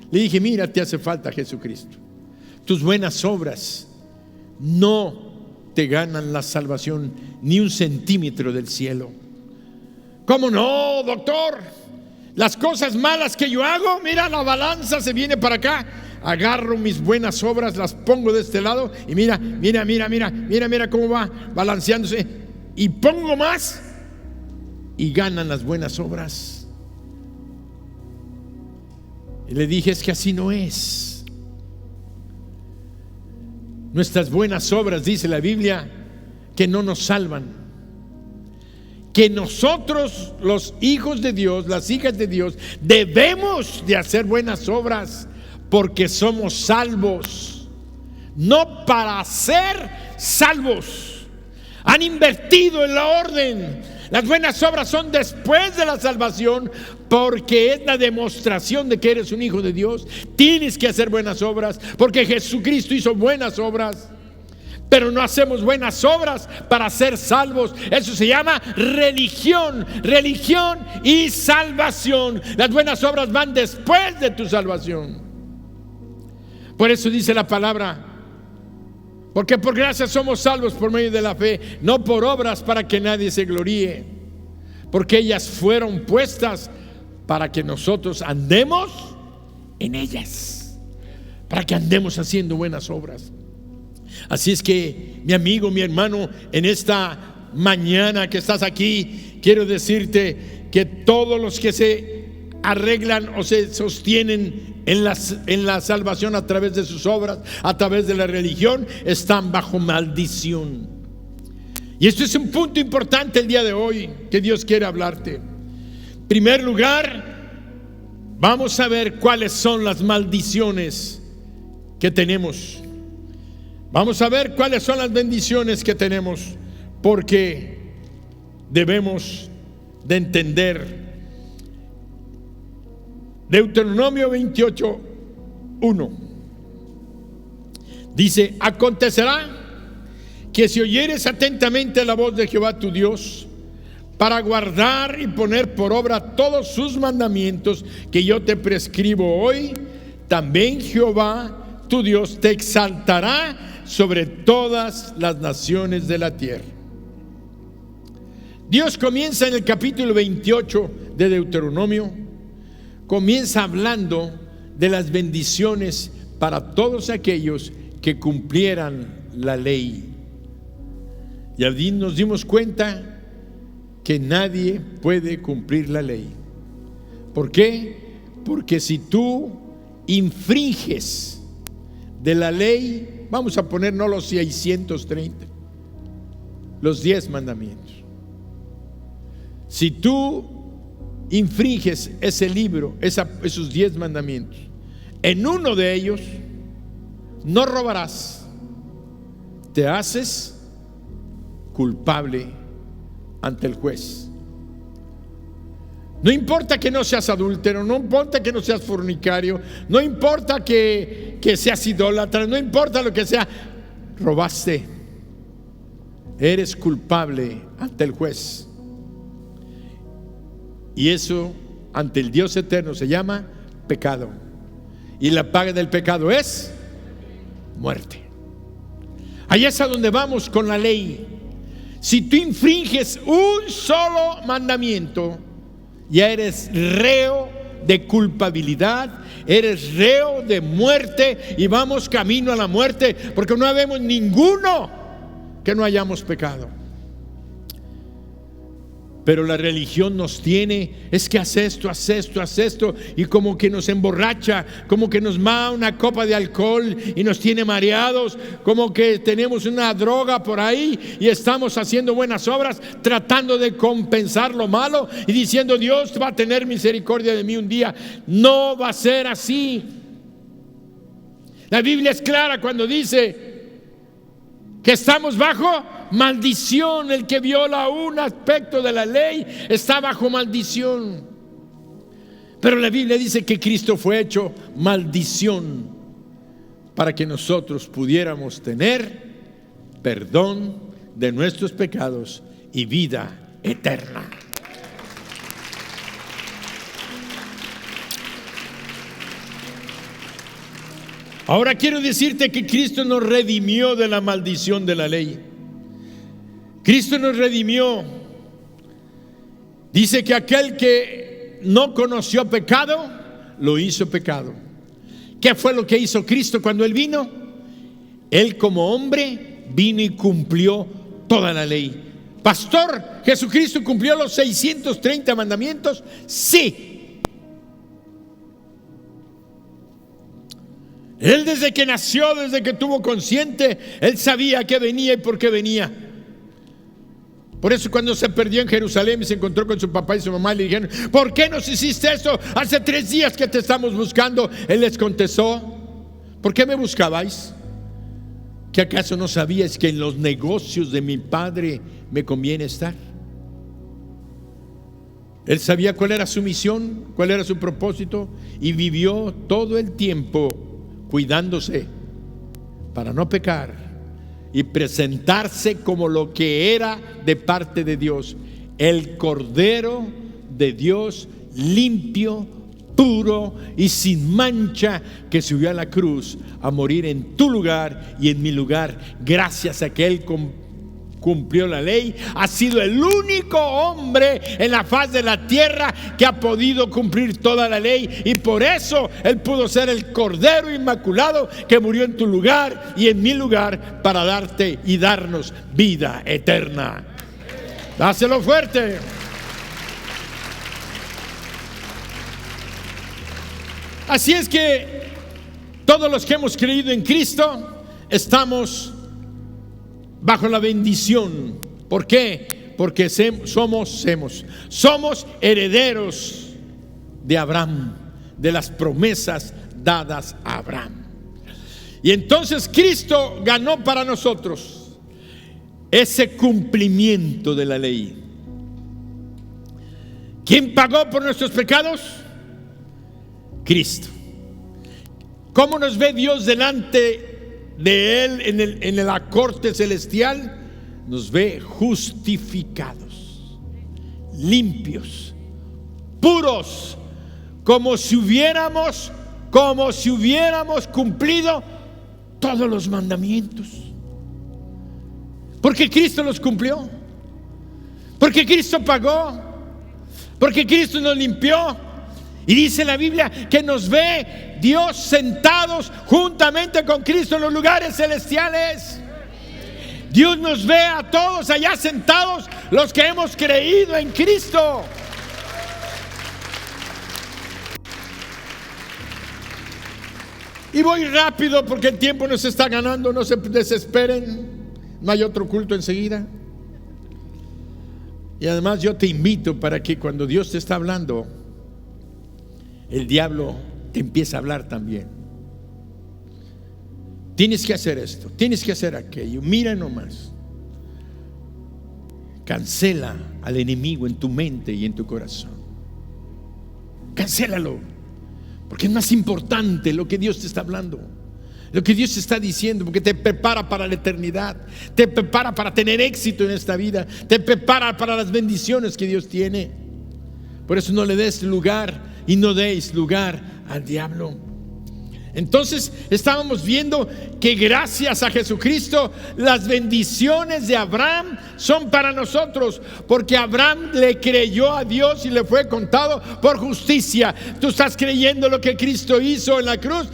le dije, mira, te hace falta Jesucristo. Tus buenas obras no te ganan la salvación ni un centímetro del cielo. ¿Cómo no, doctor? Las cosas malas que yo hago, mira, la balanza se viene para acá. Agarro mis buenas obras, las pongo de este lado y mira cómo va balanceándose, y pongo más y ganan las buenas obras. Y le dije, es que así no es. Nuestras buenas obras, dice la Biblia, que no nos salvan, que nosotros, los hijos de Dios, las hijas de Dios, debemos de hacer buenas obras, porque somos salvos, no para ser salvos. Han invertido en la orden. Las buenas obras son después de la salvación, porque es la demostración de que eres un hijo de Dios. Tienes que hacer buenas obras, porque Jesucristo hizo buenas obras. Pero no hacemos buenas obras para ser salvos. Eso se llama religión y salvación. Las buenas obras van después de tu salvación. Por eso dice la palabra, porque por gracia somos salvos por medio de la fe, no por obras para que nadie se gloríe, porque ellas fueron puestas para que nosotros andemos en ellas, para que andemos haciendo buenas obras. Así es que, mi amigo, mi hermano, en esta mañana que estás aquí, quiero decirte que todos los que se arreglan o se sostienen en la salvación a través de sus obras, a través de la religión, están bajo maldición. Y esto es un punto importante el día de hoy que Dios quiere hablarte. En primer lugar, vamos a ver cuáles son las maldiciones que tenemos. Vamos a ver cuáles son las bendiciones que tenemos, porque debemos de entender. Deuteronomio 28:1 dice: acontecerá que si oyeres atentamente la voz de Jehová tu Dios, para guardar y poner por obra todos sus mandamientos que yo te prescribo hoy, también Jehová tu Dios te exaltará sobre todas las naciones de la tierra. Dios comienza en el capítulo 28 de Deuteronomio, comienza hablando de las bendiciones para todos aquellos que cumplieran la ley. Y allí nos dimos cuenta que nadie puede cumplir la ley. ¿Por qué? Porque si tú infringes de la ley, vamos a poner no los 630, los 10 mandamientos. Si tú infringes ese libro, esos 10 mandamientos, en uno de ellos, no robarás, te haces culpable ante el juez. No importa que no seas adúltero, no importa que no seas fornicario, no importa que seas idólatra, no importa lo que sea, robaste, eres culpable ante el juez. Y eso ante el Dios eterno se llama pecado. Y la paga del pecado es muerte. Allá es a donde vamos con la ley. Si tú infringes un solo mandamiento, ya eres reo de culpabilidad, eres reo de muerte, y vamos camino a la muerte, porque no habemos ninguno que no hayamos pecado. Pero la religión nos tiene, es que haz esto, y como que nos emborracha, como que nos da una copa de alcohol y nos tiene mareados, como que tenemos una droga por ahí y estamos haciendo buenas obras, tratando de compensar lo malo y diciendo: Dios va a tener misericordia de mí un día. No va a ser así. La Biblia es clara cuando dice que estamos bajo maldición. El que viola un aspecto de la ley está bajo maldición. Pero la Biblia dice que Cristo fue hecho maldición para que nosotros pudiéramos tener perdón de nuestros pecados y vida eterna. Ahora quiero decirte que Cristo nos redimió de la maldición de la ley. Cristo nos redimió. Dice que aquel que no conoció pecado, lo hizo pecado. ¿Qué fue lo que hizo Cristo cuando Él vino? Él como hombre vino y cumplió toda la ley. Pastor, ¿Jesucristo cumplió los 630 mandamientos? Sí. Él desde que nació, desde que tuvo consciente, Él sabía que venía y por qué venía. Por eso cuando se perdió en Jerusalén y se encontró con su papá y su mamá, le dijeron: ¿por qué nos hiciste esto? Hace 3 días que te estamos buscando. Él les contestó: ¿por qué me buscabais? ¿Que acaso no sabíais que en los negocios de mi Padre me conviene estar? Él sabía cuál era su misión, cuál era su propósito, y vivió todo el tiempo cuidándose para no pecar y presentarse como lo que era de parte de Dios, el Cordero de Dios, limpio, puro y sin mancha, que subió a la cruz a morir en tu lugar y en mi lugar. Gracias a que Él cumplió la ley, ha sido el único hombre en la faz de la tierra que ha podido cumplir toda la ley, y por eso Él pudo ser el Cordero Inmaculado que murió en tu lugar y en mi lugar para darte y darnos vida eterna. Dáselo fuerte. Así es que todos los que hemos creído en Cristo estamos bajo la bendición. ¿Por qué? Porque somos herederos de Abraham, de las promesas dadas a Abraham. Y entonces Cristo ganó para nosotros ese cumplimiento de la ley. ¿Quién pagó por nuestros pecados? Cristo. ¿Cómo nos ve Dios delante de Él en la corte celestial? Nos ve justificados, limpios, puros, como si hubiéramos cumplido todos los mandamientos. Porque Cristo los cumplió, porque Cristo pagó, porque Cristo nos limpió. Y dice la Biblia que nos ve Dios sentados juntamente con Cristo en los lugares celestiales. Dios nos ve a todos allá sentados, los que hemos creído en Cristo. Y voy rápido porque el tiempo nos está ganando. No se desesperen, no hay otro culto enseguida. Y además yo te invito para que cuando Dios te está hablando, el diablo te empieza a hablar también. Tienes que hacer esto, tienes que hacer aquello. Mira nomás. Cancela al enemigo en tu mente y en tu corazón. Cancélalo, porque es más importante lo que Dios te está hablando, lo que Dios te está diciendo, porque te prepara para la eternidad, te prepara para tener éxito en esta vida, te prepara para las bendiciones que Dios tiene. Por eso no le des lugar y no deis lugar al diablo. Entonces estábamos viendo que gracias a Jesucristo las bendiciones de Abraham son para nosotros, porque Abraham le creyó a Dios y le fue contado por justicia. Tú estás creyendo lo que Cristo hizo en la cruz,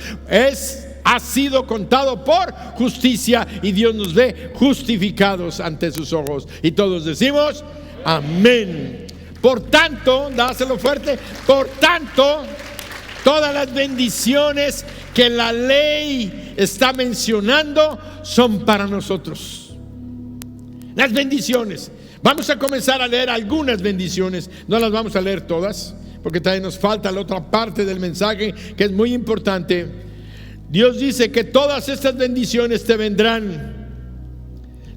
ha sido contado por justicia, y Dios nos ve justificados ante sus ojos, y todos decimos amén. Por tanto, dáselo fuerte, por tanto, todas las bendiciones que la ley está mencionando son para nosotros. Las bendiciones. Vamos a comenzar a leer algunas bendiciones. No las vamos a leer todas, porque también nos falta la otra parte del mensaje que es muy importante. Dios dice que todas estas bendiciones te vendrán.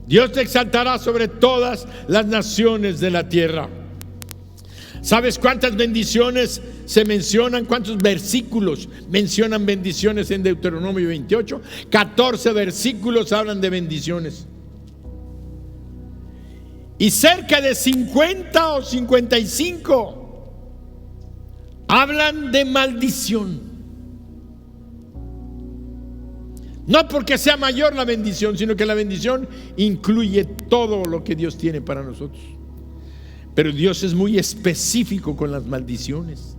Dios te exaltará sobre todas las naciones de la tierra. ¿Sabes cuántas bendiciones se mencionan? ¿Cuántos versículos mencionan bendiciones en Deuteronomio 28? 14 versículos hablan de bendiciones. Y cerca de 50 o 55 hablan de maldición. No porque sea mayor la bendición, sino que la bendición incluye todo lo que Dios tiene para nosotros. Pero Dios es muy específico con las maldiciones.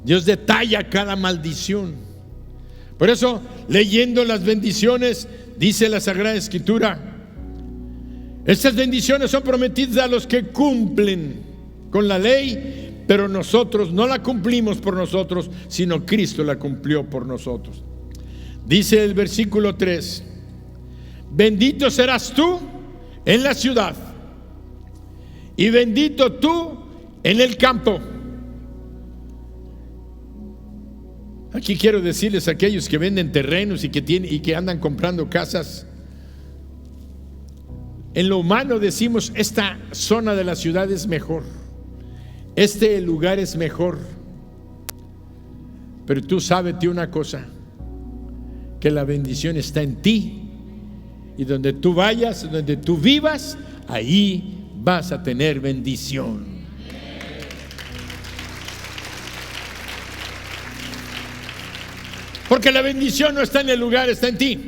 Dios detalla cada maldición. Por eso, leyendo las bendiciones, dice la Sagrada Escritura, estas bendiciones son prometidas a los que cumplen con la ley, pero nosotros no la cumplimos por nosotros, sino Cristo la cumplió por nosotros. Dice el versículo 3: bendito serás tú en la ciudad, y bendito tú en el campo. Aquí quiero decirles a aquellos que venden terrenos y que andan comprando casas. En lo humano decimos, esta zona de la ciudad es mejor, este lugar es mejor. Pero tú sábete una cosa, que la bendición está en ti, y donde tú vayas, donde tú vivas, ahí vas a tener bendición. Porque la bendición no está en el lugar, está en ti.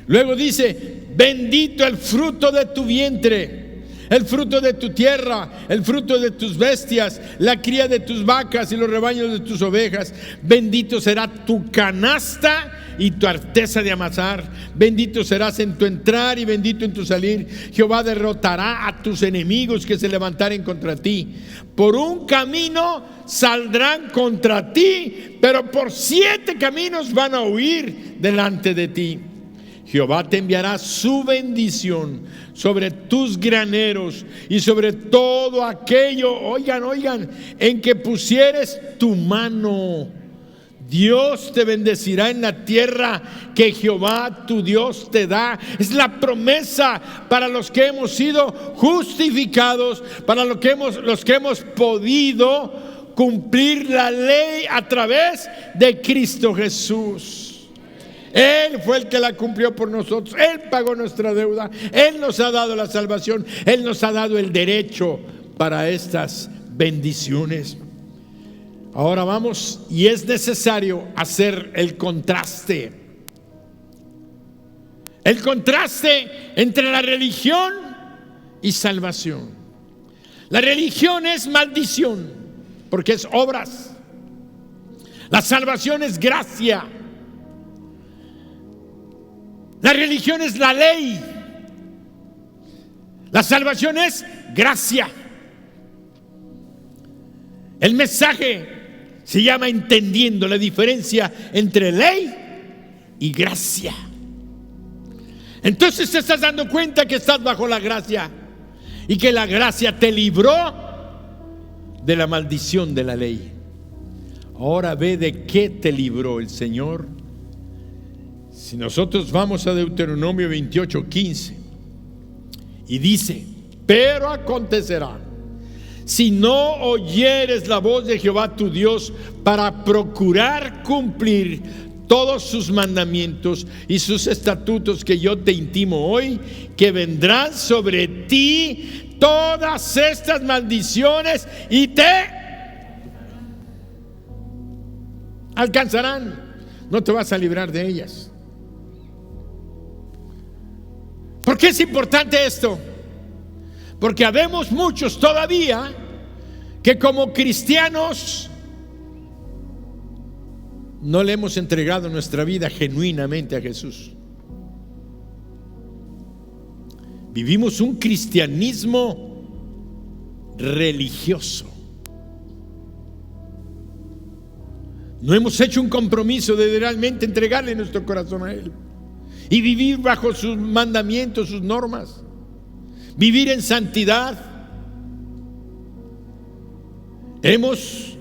Luego dice, bendito el fruto de tu vientre, el fruto de tu tierra, el fruto de tus bestias, la cría de tus vacas y los rebaños de tus ovejas. Bendito será tu canasta y tu arteza de amasar. Bendito serás en tu entrar y bendito en tu salir. Jehová derrotará a tus enemigos que se levantaren contra ti. Por un camino saldrán contra ti, pero por 7 caminos van a huir delante de ti. Jehová te enviará su bendición sobre tus graneros y sobre todo aquello, oigan, en que pusieres tu mano. Dios te bendecirá en la tierra que Jehová tu Dios te da. Es la promesa para los que hemos sido justificados, para los que hemos podido cumplir la ley a través de Cristo Jesús. Él fue el que la cumplió por nosotros. Él pagó nuestra deuda. Él nos ha dado la salvación. Él nos ha dado el derecho para estas bendiciones. Ahora vamos, y es necesario hacer el contraste. El contraste entre la religión y salvación. La religión es maldición, porque es obras. La salvación es gracia. La religión es la ley. La salvación es gracia. El mensaje se llama entendiendo la diferencia entre ley y gracia. Entonces te estás dando cuenta que estás bajo la gracia. y que la gracia te libró de la maldición de la ley. Ahora ve de qué te libró el Señor. Si nosotros vamos a Deuteronomio 28:15, y dice: pero acontecerá, si no oyeres la voz de Jehová tu Dios para procurar cumplir todos sus mandamientos y sus estatutos que yo te intimo hoy, que vendrán sobre ti todas estas maldiciones y te alcanzarán. No te vas a librar de ellas. ¿Por qué es importante esto? Porque habemos muchos todavía que como cristianos no le hemos entregado nuestra vida genuinamente a Jesús. Vivimos un cristianismo religioso. No hemos hecho un compromiso de realmente entregarle nuestro corazón a Él y vivir bajo sus mandamientos, sus normas, vivir en santidad. Hemos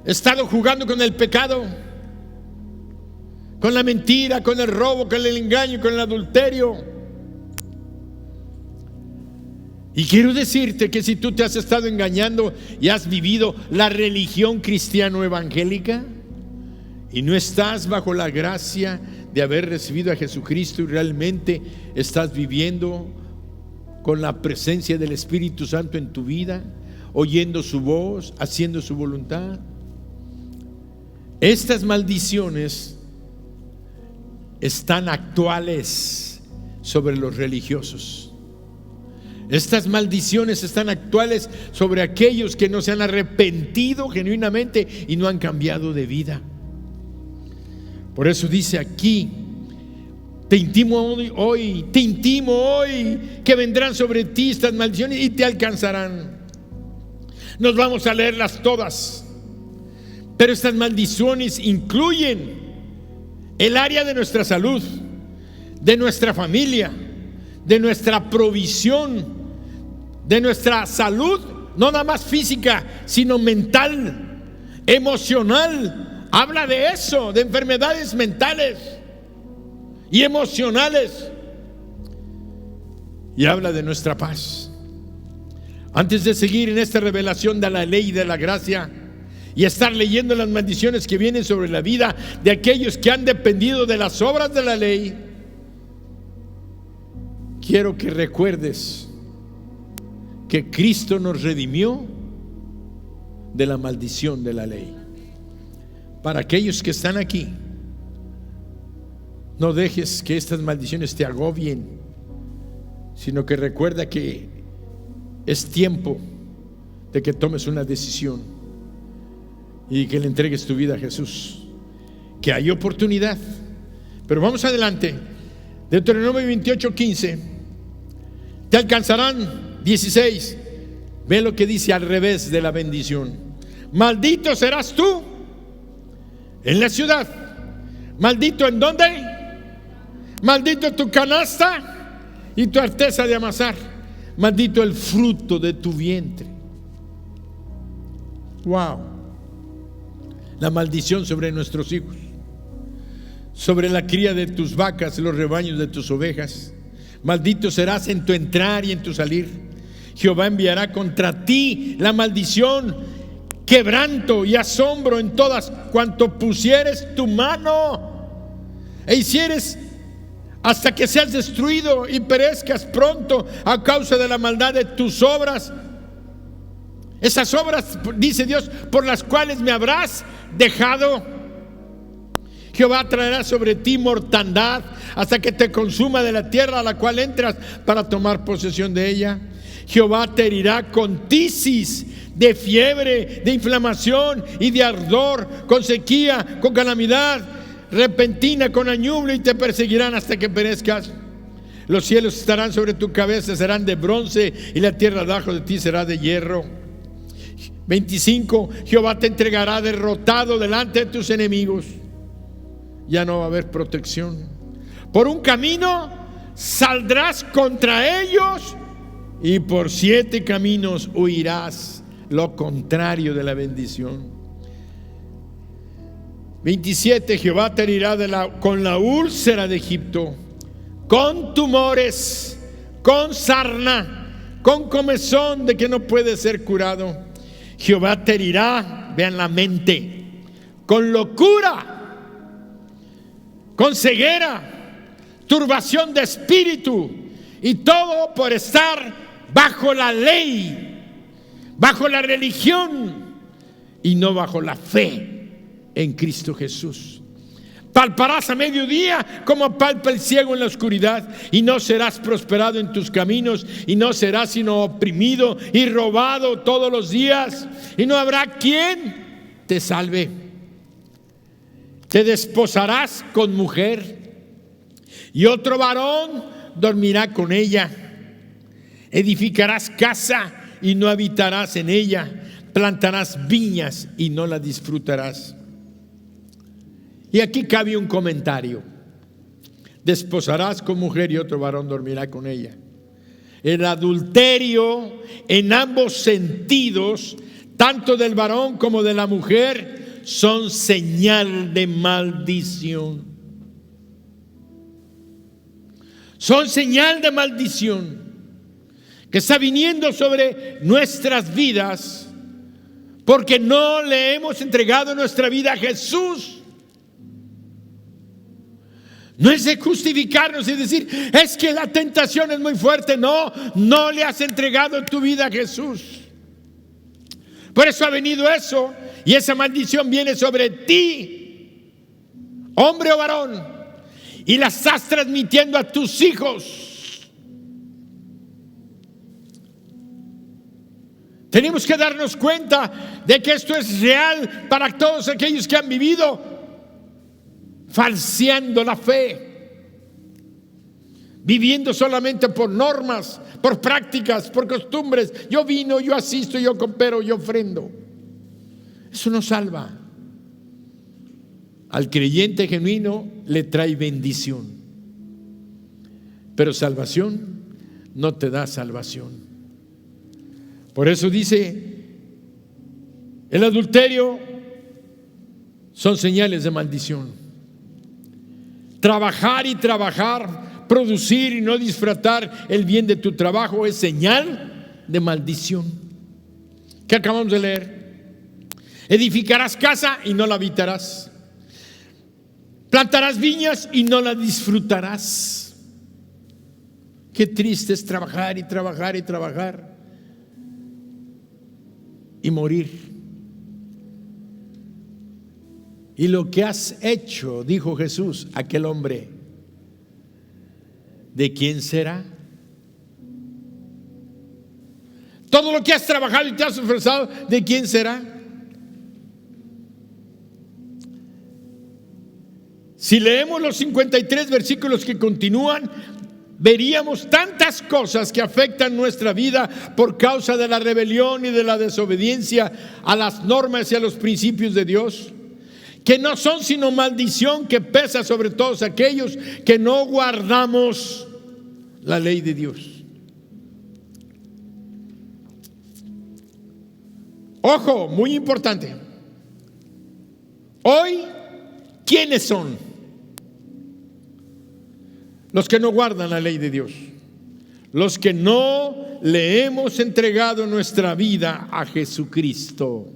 estado jugando con el pecado, con la mentira, con el robo, con el engaño, con el adulterio. Y quiero decirte que si tú te has estado engañando y has vivido la religión cristiano evangélica y no estás bajo la gracia de haber recibido a Jesucristo y realmente estás viviendo con la presencia del Espíritu Santo en tu vida, oyendo su voz, haciendo su voluntad, estas maldiciones están actuales sobre los religiosos. Estas maldiciones están actuales sobre aquellos que no se han arrepentido genuinamente y no han cambiado de vida. Por eso dice aquí: te intimo hoy que vendrán sobre ti estas maldiciones y te alcanzarán. Nos vamos a leerlas todas, pero estas maldiciones incluyen el área de nuestra salud, de nuestra familia, de nuestra provisión, de nuestra salud, no nada más física, sino mental, emocional. Habla de eso, de enfermedades mentales y emocionales, y habla de nuestra paz. Antes de seguir en esta revelación de la ley y de la gracia y estar leyendo las maldiciones que vienen sobre la vida de aquellos que han dependido de las obras de la ley, quiero que recuerdes que Cristo nos redimió de la maldición de la ley. Para aquellos que están aquí, no dejes que estas maldiciones te agobien, sino que recuerda que es tiempo de que tomes una decisión y que le entregues tu vida a Jesús, que hay oportunidad. Pero vamos adelante. Deuteronomio 28:15. Te alcanzarán, 16. Ve lo que dice al revés de la bendición: maldito serás tú en la ciudad. ¿Maldito en dónde? Maldito tu canasta y tu arteza de amasar. Maldito el fruto de tu vientre. Wow. La maldición sobre nuestros hijos, sobre la cría de tus vacas, los rebaños de tus ovejas. Maldito serás en tu entrar y en tu salir. Jehová enviará contra ti la maldición, quebranto y asombro en todas cuanto pusieres tu mano e hicieres, hasta que seas destruido y perezcas pronto a causa de la maldad de tus obras. Esas obras, dice Dios, por las cuales me habrás dejado. Jehová traerá sobre ti mortandad hasta que te consuma de la tierra a la cual entras para tomar posesión de ella. Jehová te herirá con tisis, de fiebre, de inflamación y de ardor, con sequía, con calamidad repentina, con añublo, y te perseguirán hasta que perezcas. Los cielos estarán sobre tu cabeza, serán de bronce, y la tierra debajo de ti será de hierro. 25. Jehová te entregará derrotado delante de tus enemigos. Ya no va a haber protección. Por un camino saldrás contra ellos y por 7 caminos huirás, lo contrario de la bendición. 27, Jehová te herirá con la úlcera de Egipto, con tumores, con sarna, con comezón de que no puede ser curado. Jehová te herirá, vean la mente, con locura, con ceguera, turbación de espíritu, y todo por estar bajo la ley, bajo la religión y no bajo la fe en Cristo Jesús. Palparás a mediodía como palpa el ciego en la oscuridad, y no serás prosperado en tus caminos, y no serás sino oprimido y robado todos los días, y no habrá quien te salve. Te desposarás con mujer, y otro varón dormirá con ella. Edificarás casa y no habitarás en ella, plantarás viñas y no la disfrutarás. Y aquí cabe un comentario: desposarás con mujer y otro varón dormirá con ella. El adulterio en ambos sentidos, tanto del varón como de la mujer, son señal de maldición. Son señal de maldición que está viniendo sobre nuestras vidas porque no le hemos entregado nuestra vida a Jesús. No es de justificarnos y decir, es que la tentación es muy fuerte. No, no le has entregado tu vida a Jesús. Por eso ha venido eso, y esa maldición viene sobre ti, hombre o varón, y la estás transmitiendo a tus hijos. Tenemos que darnos cuenta de que esto es real para todos aquellos que han vivido falseando la fe, viviendo solamente por normas, por prácticas, por costumbres. Yo vino, yo asisto, yo coopero, yo ofrendo. Eso no salva. Al creyente genuino le trae bendición, pero salvación no te da salvación. Por eso dice, el adulterio son señales de maldición. Trabajar y trabajar, producir y no disfrutar el bien de tu trabajo es señal de maldición. ¿Qué acabamos de leer? Edificarás casa y no la habitarás. Plantarás viñas y no la disfrutarás. Qué triste es trabajar y trabajar y trabajar y morir. Y lo que has hecho, dijo Jesús, aquel hombre, ¿de quién será? Todo lo que has trabajado y te has esforzado, ¿de quién será? Si leemos los 53 versículos que continúan, veríamos tantas cosas que afectan nuestra vida por causa de la rebelión y de la desobediencia a las normas y a los principios de Dios, que no son sino maldición que pesa sobre todos aquellos que no guardamos la ley de Dios. Ojo, muy importante. Hoy, ¿quiénes son? Los que no guardan la ley de Dios, los que no le hemos entregado nuestra vida a Jesucristo,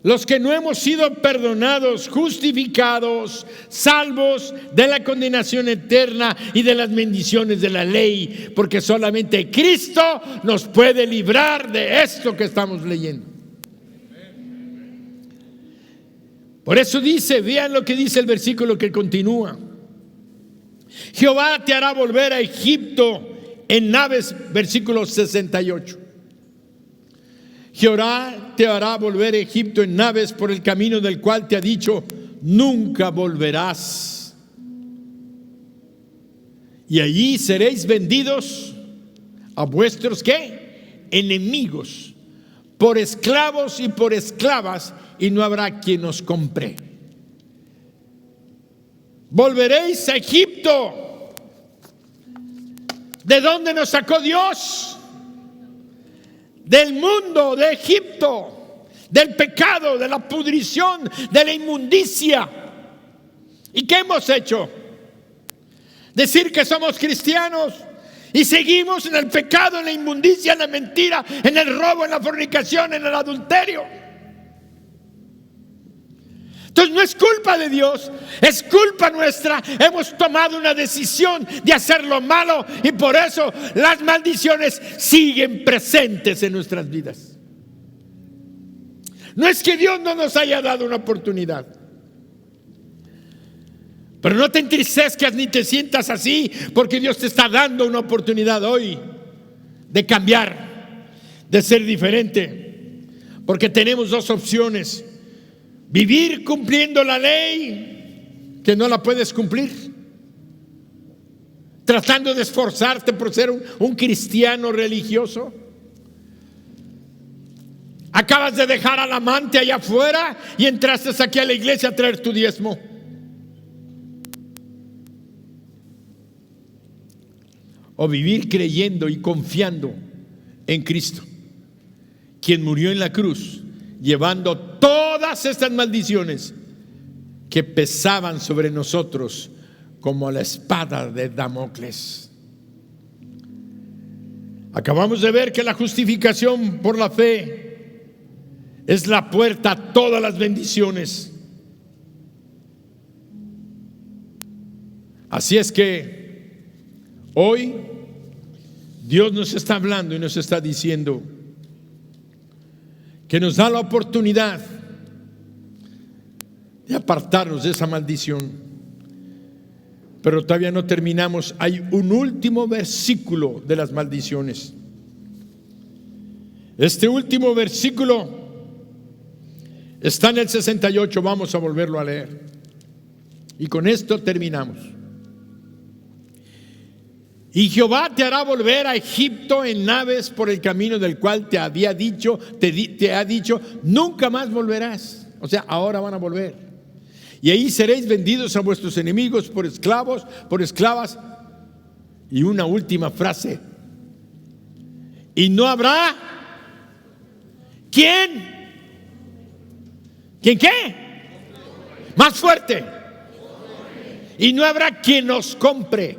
los que no hemos sido perdonados, justificados, salvos de la condenación eterna y de las bendiciones de la ley, porque solamente Cristo nos puede librar de esto que estamos leyendo. Por eso dice, vean lo que dice el versículo que continúa: Jehová te hará volver a Egipto en naves, versículo 68. Jehová te hará volver a Egipto en naves por el camino del cual te ha dicho, nunca volverás. Y allí seréis vendidos a vuestros ¿qué? Enemigos, por esclavos y por esclavas, y no habrá quien os compre. Volveréis a Egipto. ¿De dónde nos sacó Dios? Del mundo, de Egipto, del pecado, de la pudrición, de la inmundicia. ¿Y qué hemos hecho? Decir que somos cristianos y seguimos en el pecado, en la inmundicia, en la mentira, en el robo, en la fornicación, en el adulterio. Entonces no es culpa de Dios, es culpa nuestra. Hemos tomado una decisión de hacer lo malo y por eso las maldiciones siguen presentes en nuestras vidas. No es que Dios no nos haya dado una oportunidad, pero no te entristezcas ni te sientas así, porque Dios te está dando una oportunidad hoy de cambiar, de ser diferente. Porque tenemos dos opciones: vivir cumpliendo la ley, que no la puedes cumplir, tratando de esforzarte por ser un cristiano religioso. Acabas de dejar al amante allá afuera y entraste aquí a la iglesia a traer tu diezmo. O vivir creyendo y confiando en Cristo, quien murió en la cruz, llevando todas estas maldiciones que pesaban sobre nosotros como la espada de Damocles. Acabamos de ver que la justificación por la fe es la puerta a todas las bendiciones. Así es que hoy Dios nos está hablando y nos está diciendo que nos da la oportunidad de apartarnos de esa maldición. Pero todavía no terminamos. Hay un último versículo de las maldiciones. Este último versículo está en el 68. Vamos a volverlo a leer y con esto terminamos. Y Jehová te hará volver a Egipto en naves por el camino del cual te había dicho, te ha dicho, nunca más volverás. O sea, ahora van a volver. Y ahí seréis vendidos a vuestros enemigos por esclavos, por esclavas. Y una última frase: y no habrá ¿quién? ¿Quién qué? Más fuerte. Y no habrá quien nos compre.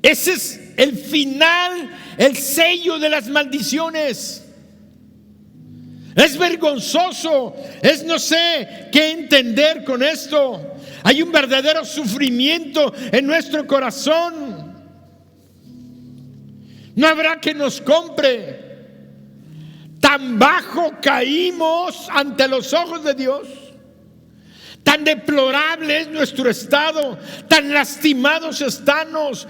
Ese es el final, el sello de las maldiciones. Es vergonzoso, es no sé qué entender con esto. Hay un verdadero sufrimiento en nuestro corazón. No habrá que nos compre. Tan bajo caímos ante los ojos de Dios. Tan deplorable es nuestro estado, tan lastimados estamos,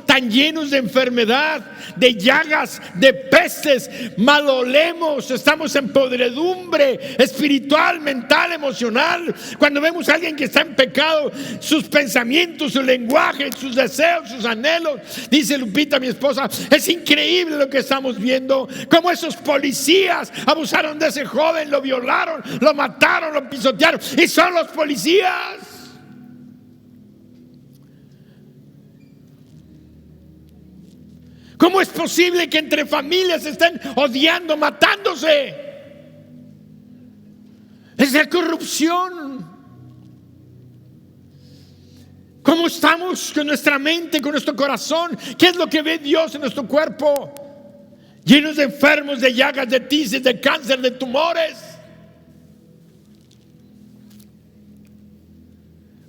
tan llenos de enfermedad, de llagas, de pestes, malolemos, estamos en podredumbre espiritual, mental, emocional. Cuando vemos a alguien que está en pecado, sus pensamientos, su lenguaje, sus deseos, sus anhelos, dice Lupita, mi esposa, es increíble lo que estamos viendo, cómo esos policías abusaron de ese joven, lo violaron, lo mataron, lo pisotearon, y son los policías. ¿Cómo es posible que entre familias estén odiando, matándose? Es la corrupción. ¿Cómo estamos con nuestra mente, con nuestro corazón? ¿Qué es lo que ve Dios en nuestro cuerpo? Llenos de enfermos, de llagas, de tisis, de cáncer, de tumores.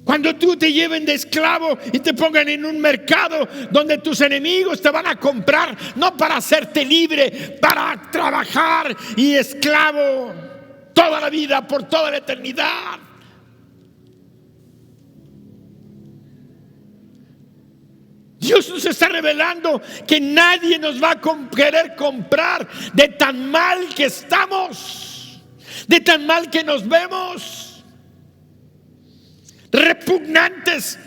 Cuando tú te lleven de esclavo y te pongan en un mercado donde tus enemigos te van a comprar, no para hacerte libre, para trabajar y esclavo toda la vida, por toda la eternidad. Dios nos está revelando que nadie nos va a querer comprar de tan mal que estamos, de tan mal que nos vemos. Repugnantes.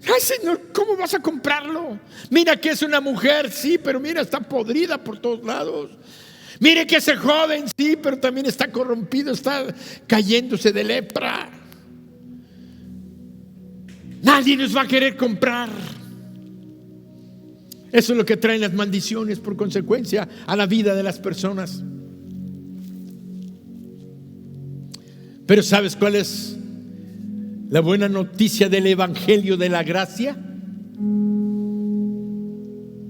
Ay, Señor, ¿cómo vas a comprarlo? Mira que es una mujer, sí, pero mira, está podrida por todos lados. Mire que ese joven, sí, pero también está corrompido, está cayéndose de lepra. Nadie nos va a querer comprar. Eso es lo que traen las maldiciones por consecuencia a la vida de las personas. Pero ¿sabes cuál es la buena noticia del Evangelio de la gracia?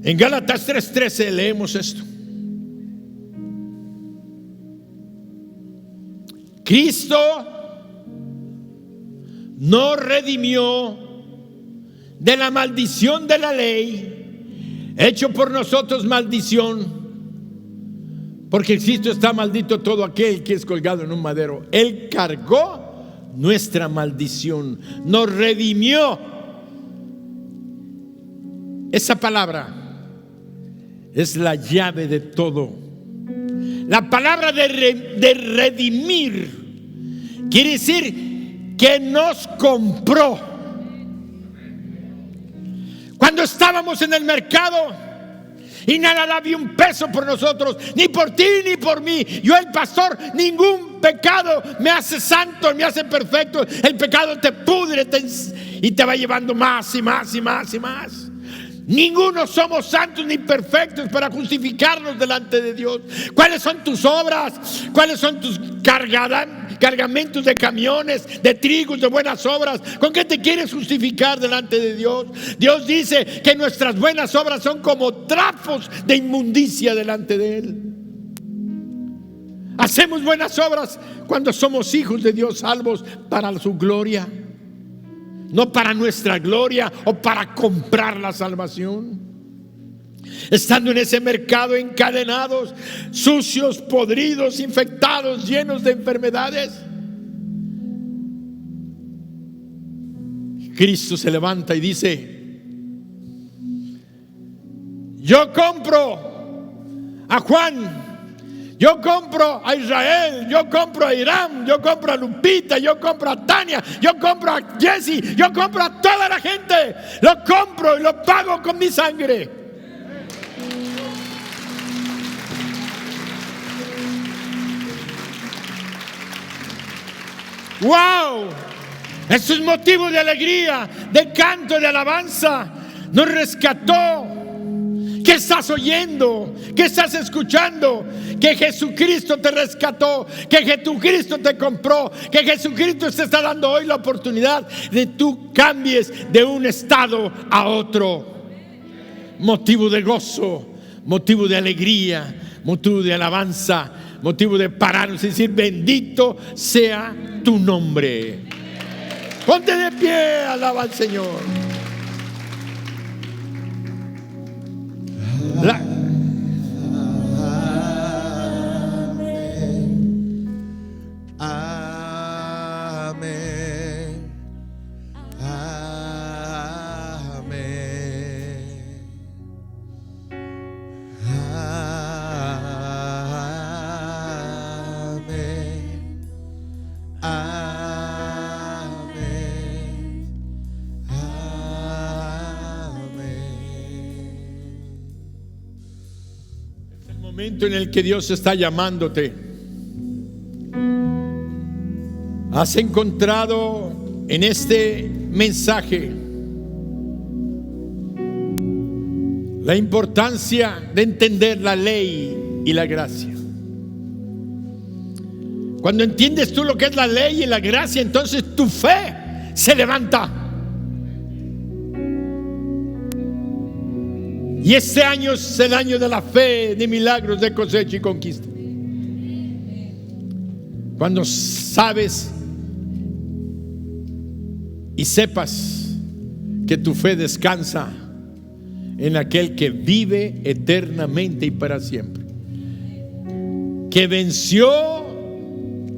En Gálatas 3:13 leemos esto. Cristo nos redimió de la maldición de la ley, hecho por nosotros maldición, porque Cristo está maldito todo aquel que es colgado en un madero. Él cargó nuestra maldición, nos redimió. Esa palabra es la llave de todo. La palabra de redimir quiere decir que nos compró. Cuando estábamos en el mercado y nada había un peso por nosotros, ni por ti ni por mí. Yo, el pastor, ningún pecado me hace santo, me hace perfecto. El pecado te pudre y te va llevando más y más y más y más. Ninguno somos santos ni perfectos para justificarnos delante de Dios. ¿Cuáles son tus obras? ¿Cuáles son tus cargamentos de camiones, de trigo, de buenas obras? ¿Con qué te quieres justificar delante de Dios? Dios dice que nuestras buenas obras son como trapos de inmundicia delante de Él. Hacemos buenas obras cuando somos hijos de Dios, salvos para su gloria, no para nuestra gloria o para comprar la salvación. Estando en ese mercado encadenados, sucios, podridos, infectados, llenos de enfermedades, Cristo se levanta y dice: yo compro a Juan, yo compro a Israel, yo compro a Irán, yo compro a Lupita, yo compro a Tania, yo compro a Jesse, yo compro a toda la gente. Lo compro y lo pago con mi sangre. ¡Wow! Eso es motivo de alegría, de canto, de alabanza. Nos rescató. ¿Qué estás oyendo? ¿Qué estás escuchando? Que Jesucristo te rescató, que Jesucristo te compró, que Jesucristo te está dando hoy la oportunidad de tú cambies de un estado a otro. Motivo de gozo, motivo de alegría, motivo de alabanza, motivo de pararnos y decir: bendito sea tu nombre. Ponte de pie, alaba al Señor. Amén. Amén. Amén. Amén. Es el momento en el que Dios está llamándote. Has encontrado en este mensaje la importancia de entender la ley y la gracia. Cuando entiendes tú lo que es la ley y la gracia, entonces tu fe se levanta. Y este año es el año de la fe, de milagros, de cosecha y conquista. Cuando sabes y sepas que tu fe descansa en aquel que vive eternamente y para siempre, que venció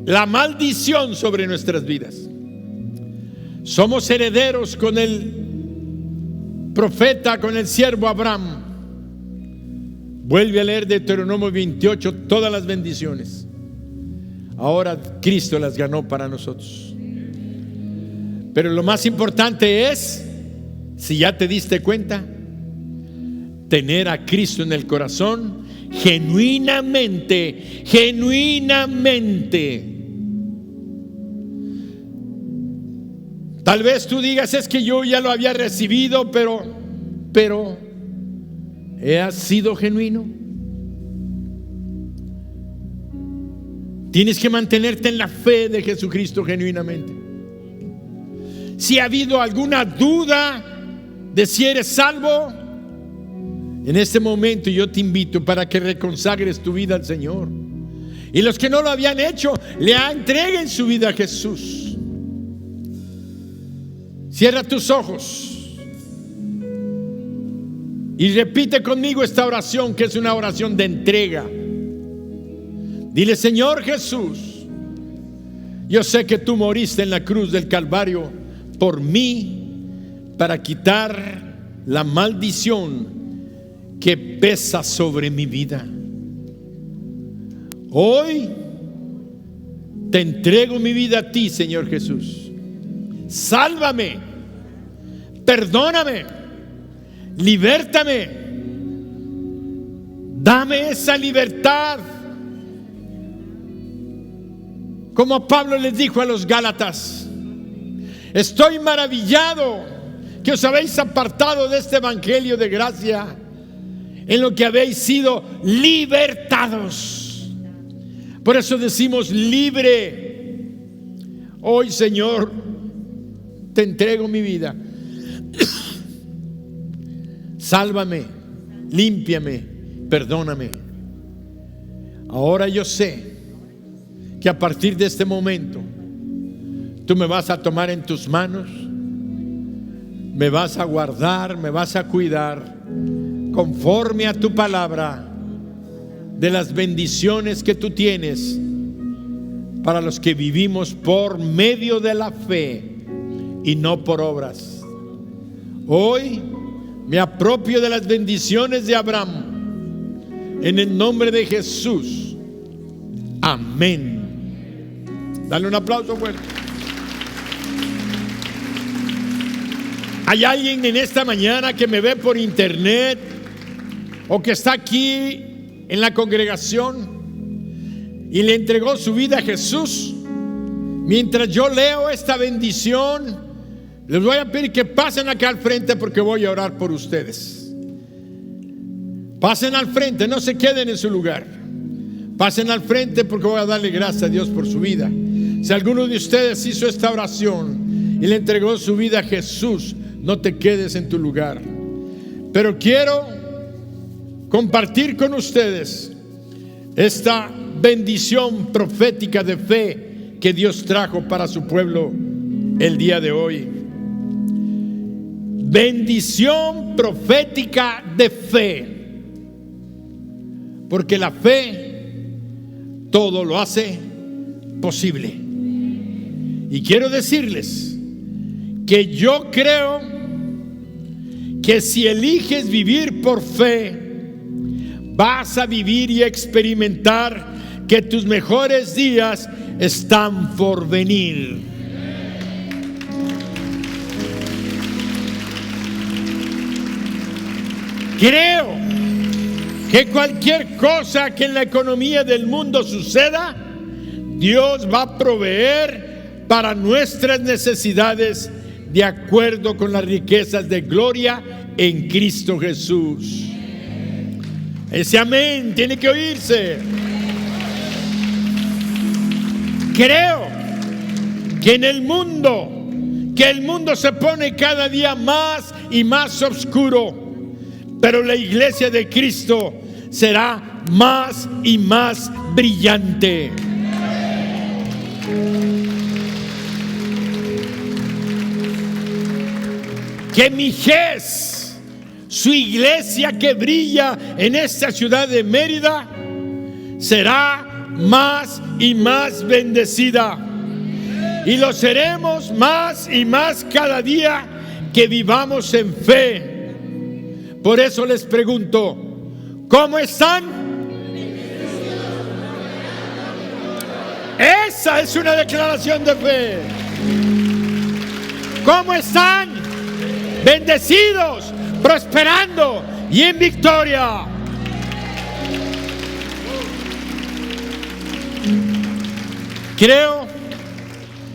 la maldición sobre nuestras vidas. Somos herederos con el profeta, con el siervo Abraham. Vuelve a leer Deuteronomio 28, todas las bendiciones. Ahora Cristo las ganó para nosotros. Pero lo más importante es, si ya te diste cuenta, tener a Cristo en el corazón genuinamente. Tal vez tú digas: es que yo ya lo había recibido, pero ¿Has sido genuino? Tienes que mantenerte en la fe de Jesucristo genuinamente. Si ha habido alguna duda de si eres salvo, en este momento yo te invito para que reconsagres tu vida al Señor. Y los que no lo habían hecho, le entreguen su vida a Jesús. Cierra tus ojos y repite conmigo esta oración, que es una oración de entrega. Dile: Señor Jesús, yo sé que tú moriste en la cruz del Calvario por mí, para quitar la maldición que pesa sobre mi vida. Hoy te entrego mi vida a ti, Señor Jesús. Sálvame, perdóname, libértame, dame esa libertad. Como Pablo les dijo a los Gálatas: estoy maravillado que os habéis apartado de este evangelio de gracia, en lo que habéis sido libertados. Por eso decimos libre. Hoy, Señor, te entrego mi vida. Sálvame, límpiame, perdóname. Ahora yo sé que a partir de este momento tú me vas a tomar en tus manos, me vas a guardar, me vas a cuidar conforme a tu palabra, de las bendiciones que tú tienes para los que vivimos por medio de la fe y no por obras. Hoy me apropio de las bendiciones de Abraham, en el nombre de Jesús. Amén. Dale un aplauso fuerte. Hay alguien en esta mañana que me ve por internet o que está aquí en la congregación y le entregó su vida a Jesús. Mientras yo leo esta bendición, les voy a pedir que pasen acá al frente, porque voy a orar por ustedes. Pasen al frente, no se queden en su lugar. Pasen al frente, porque voy a darle gracias a Dios por su vida. Si alguno de ustedes hizo esta oración y le entregó su vida a Jesús, no te quedes en tu lugar. Pero quiero compartir con ustedes esta bendición profética de fe que Dios trajo para su pueblo el día de hoy. Bendición profética de fe, porque la fe todo lo hace posible. Y quiero decirles que yo creo que si eliges vivir por fe, vas a vivir y experimentar que tus mejores días están por venir. Creo que cualquier cosa que en la economía del mundo suceda, Dios va a proveer para nuestras necesidades de acuerdo con las riquezas de gloria en Cristo Jesús. Ese amén tiene que oírse. Creo que en el mundo, que el mundo se pone cada día más y más oscuro, pero la iglesia de Cristo será más y más brillante. Que Mijés, su iglesia que brilla en esta ciudad de Mérida, será más y más bendecida, y lo seremos más y más cada día que vivamos en fe. Por eso les pregunto: ¿cómo están? Esa es una declaración de fe. ¿Cómo están? Bendecidos, prosperando y en victoria. Creo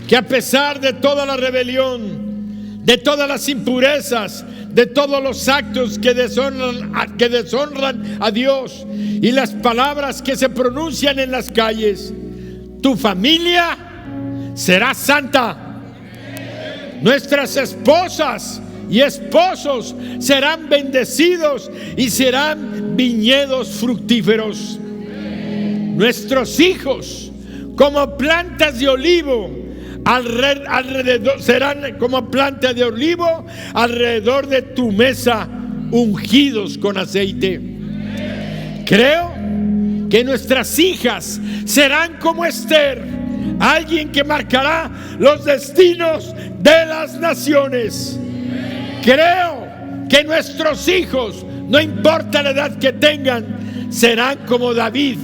que a pesar de toda la rebelión, de todas las impurezas, de todos los actos que deshonran a Dios y las palabras que se pronuncian en las calles. Tu familia será santa. Nuestras esposas y esposos serán bendecidos y serán viñedos fructíferos. Nuestros hijos, como plantas de olivo, alrededor, serán como plantas de olivo alrededor de tu mesa, ungidos con aceite. Creo que nuestras hijas serán como Esther, alguien que marcará los destinos de las naciones. Creo que nuestros hijos, no importa la edad que tengan, serán como David,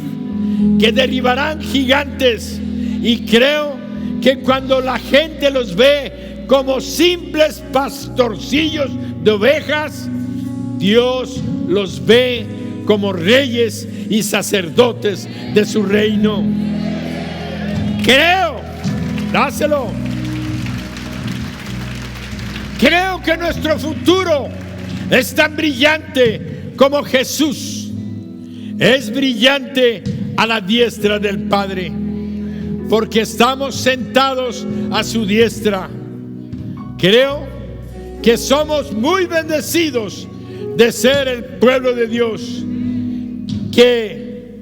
que derribarán gigantes. Y creo que cuando la gente los ve como simples pastorcillos de ovejas, Dios los ve como reyes y sacerdotes de su reino. Creo, dáselo. Creo que nuestro futuro es tan brillante como Jesús es brillante a la diestra del Padre, porque estamos sentados a su diestra. Creo que somos muy bendecidos de ser el pueblo de Dios, que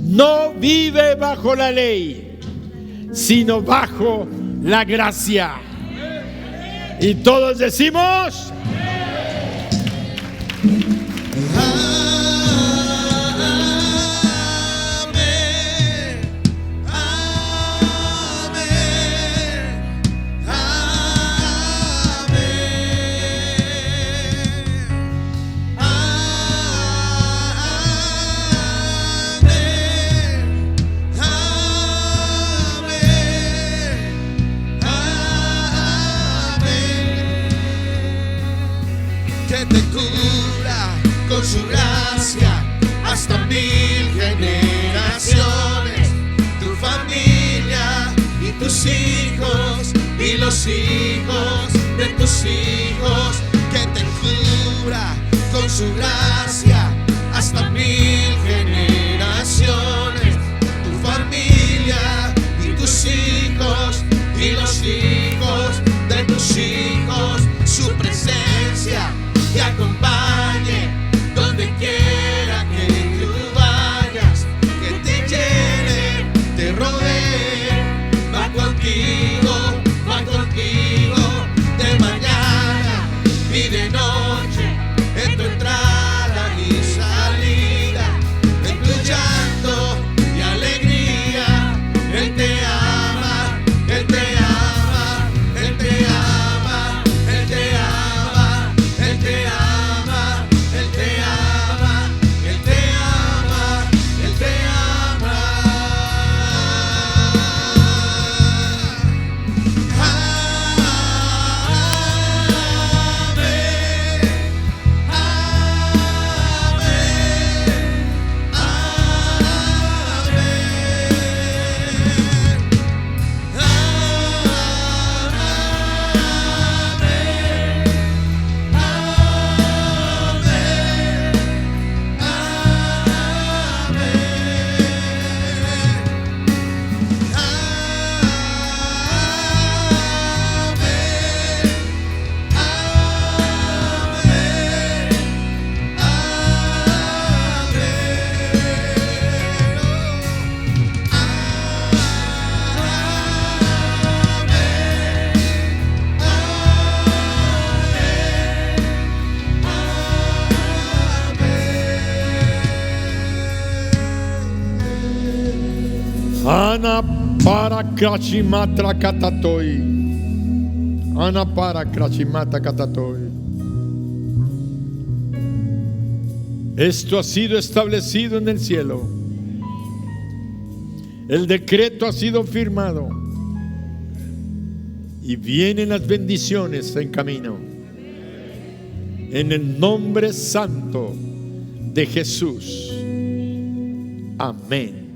no vive bajo la ley, sino bajo la gracia. Y todos decimos: que te cubra con su gracia hasta 1000 generaciones, tu familia y tus hijos y los hijos de tus hijos, que te cubra con su gracia hasta 1000 generaciones, tu familia y tus hijos y los hijos de tus hijos, su presencia te acompañe donde quiera que tú vayas, que te llene, te rodee, va contigo de mañana y de noche, en tu entrada y salida, en tu llanto y alegría. Él te ama, Él te ama, Él te ama, Él te ama, Él te ama, Él te ama, Él te ama, Él te ama. Ana para krachimatra katatoi. Ana para krachimata katatoi. Esto ha sido establecido en el cielo. El decreto ha sido firmado. Y vienen las bendiciones en camino. En el nombre santo de Jesús. Amén.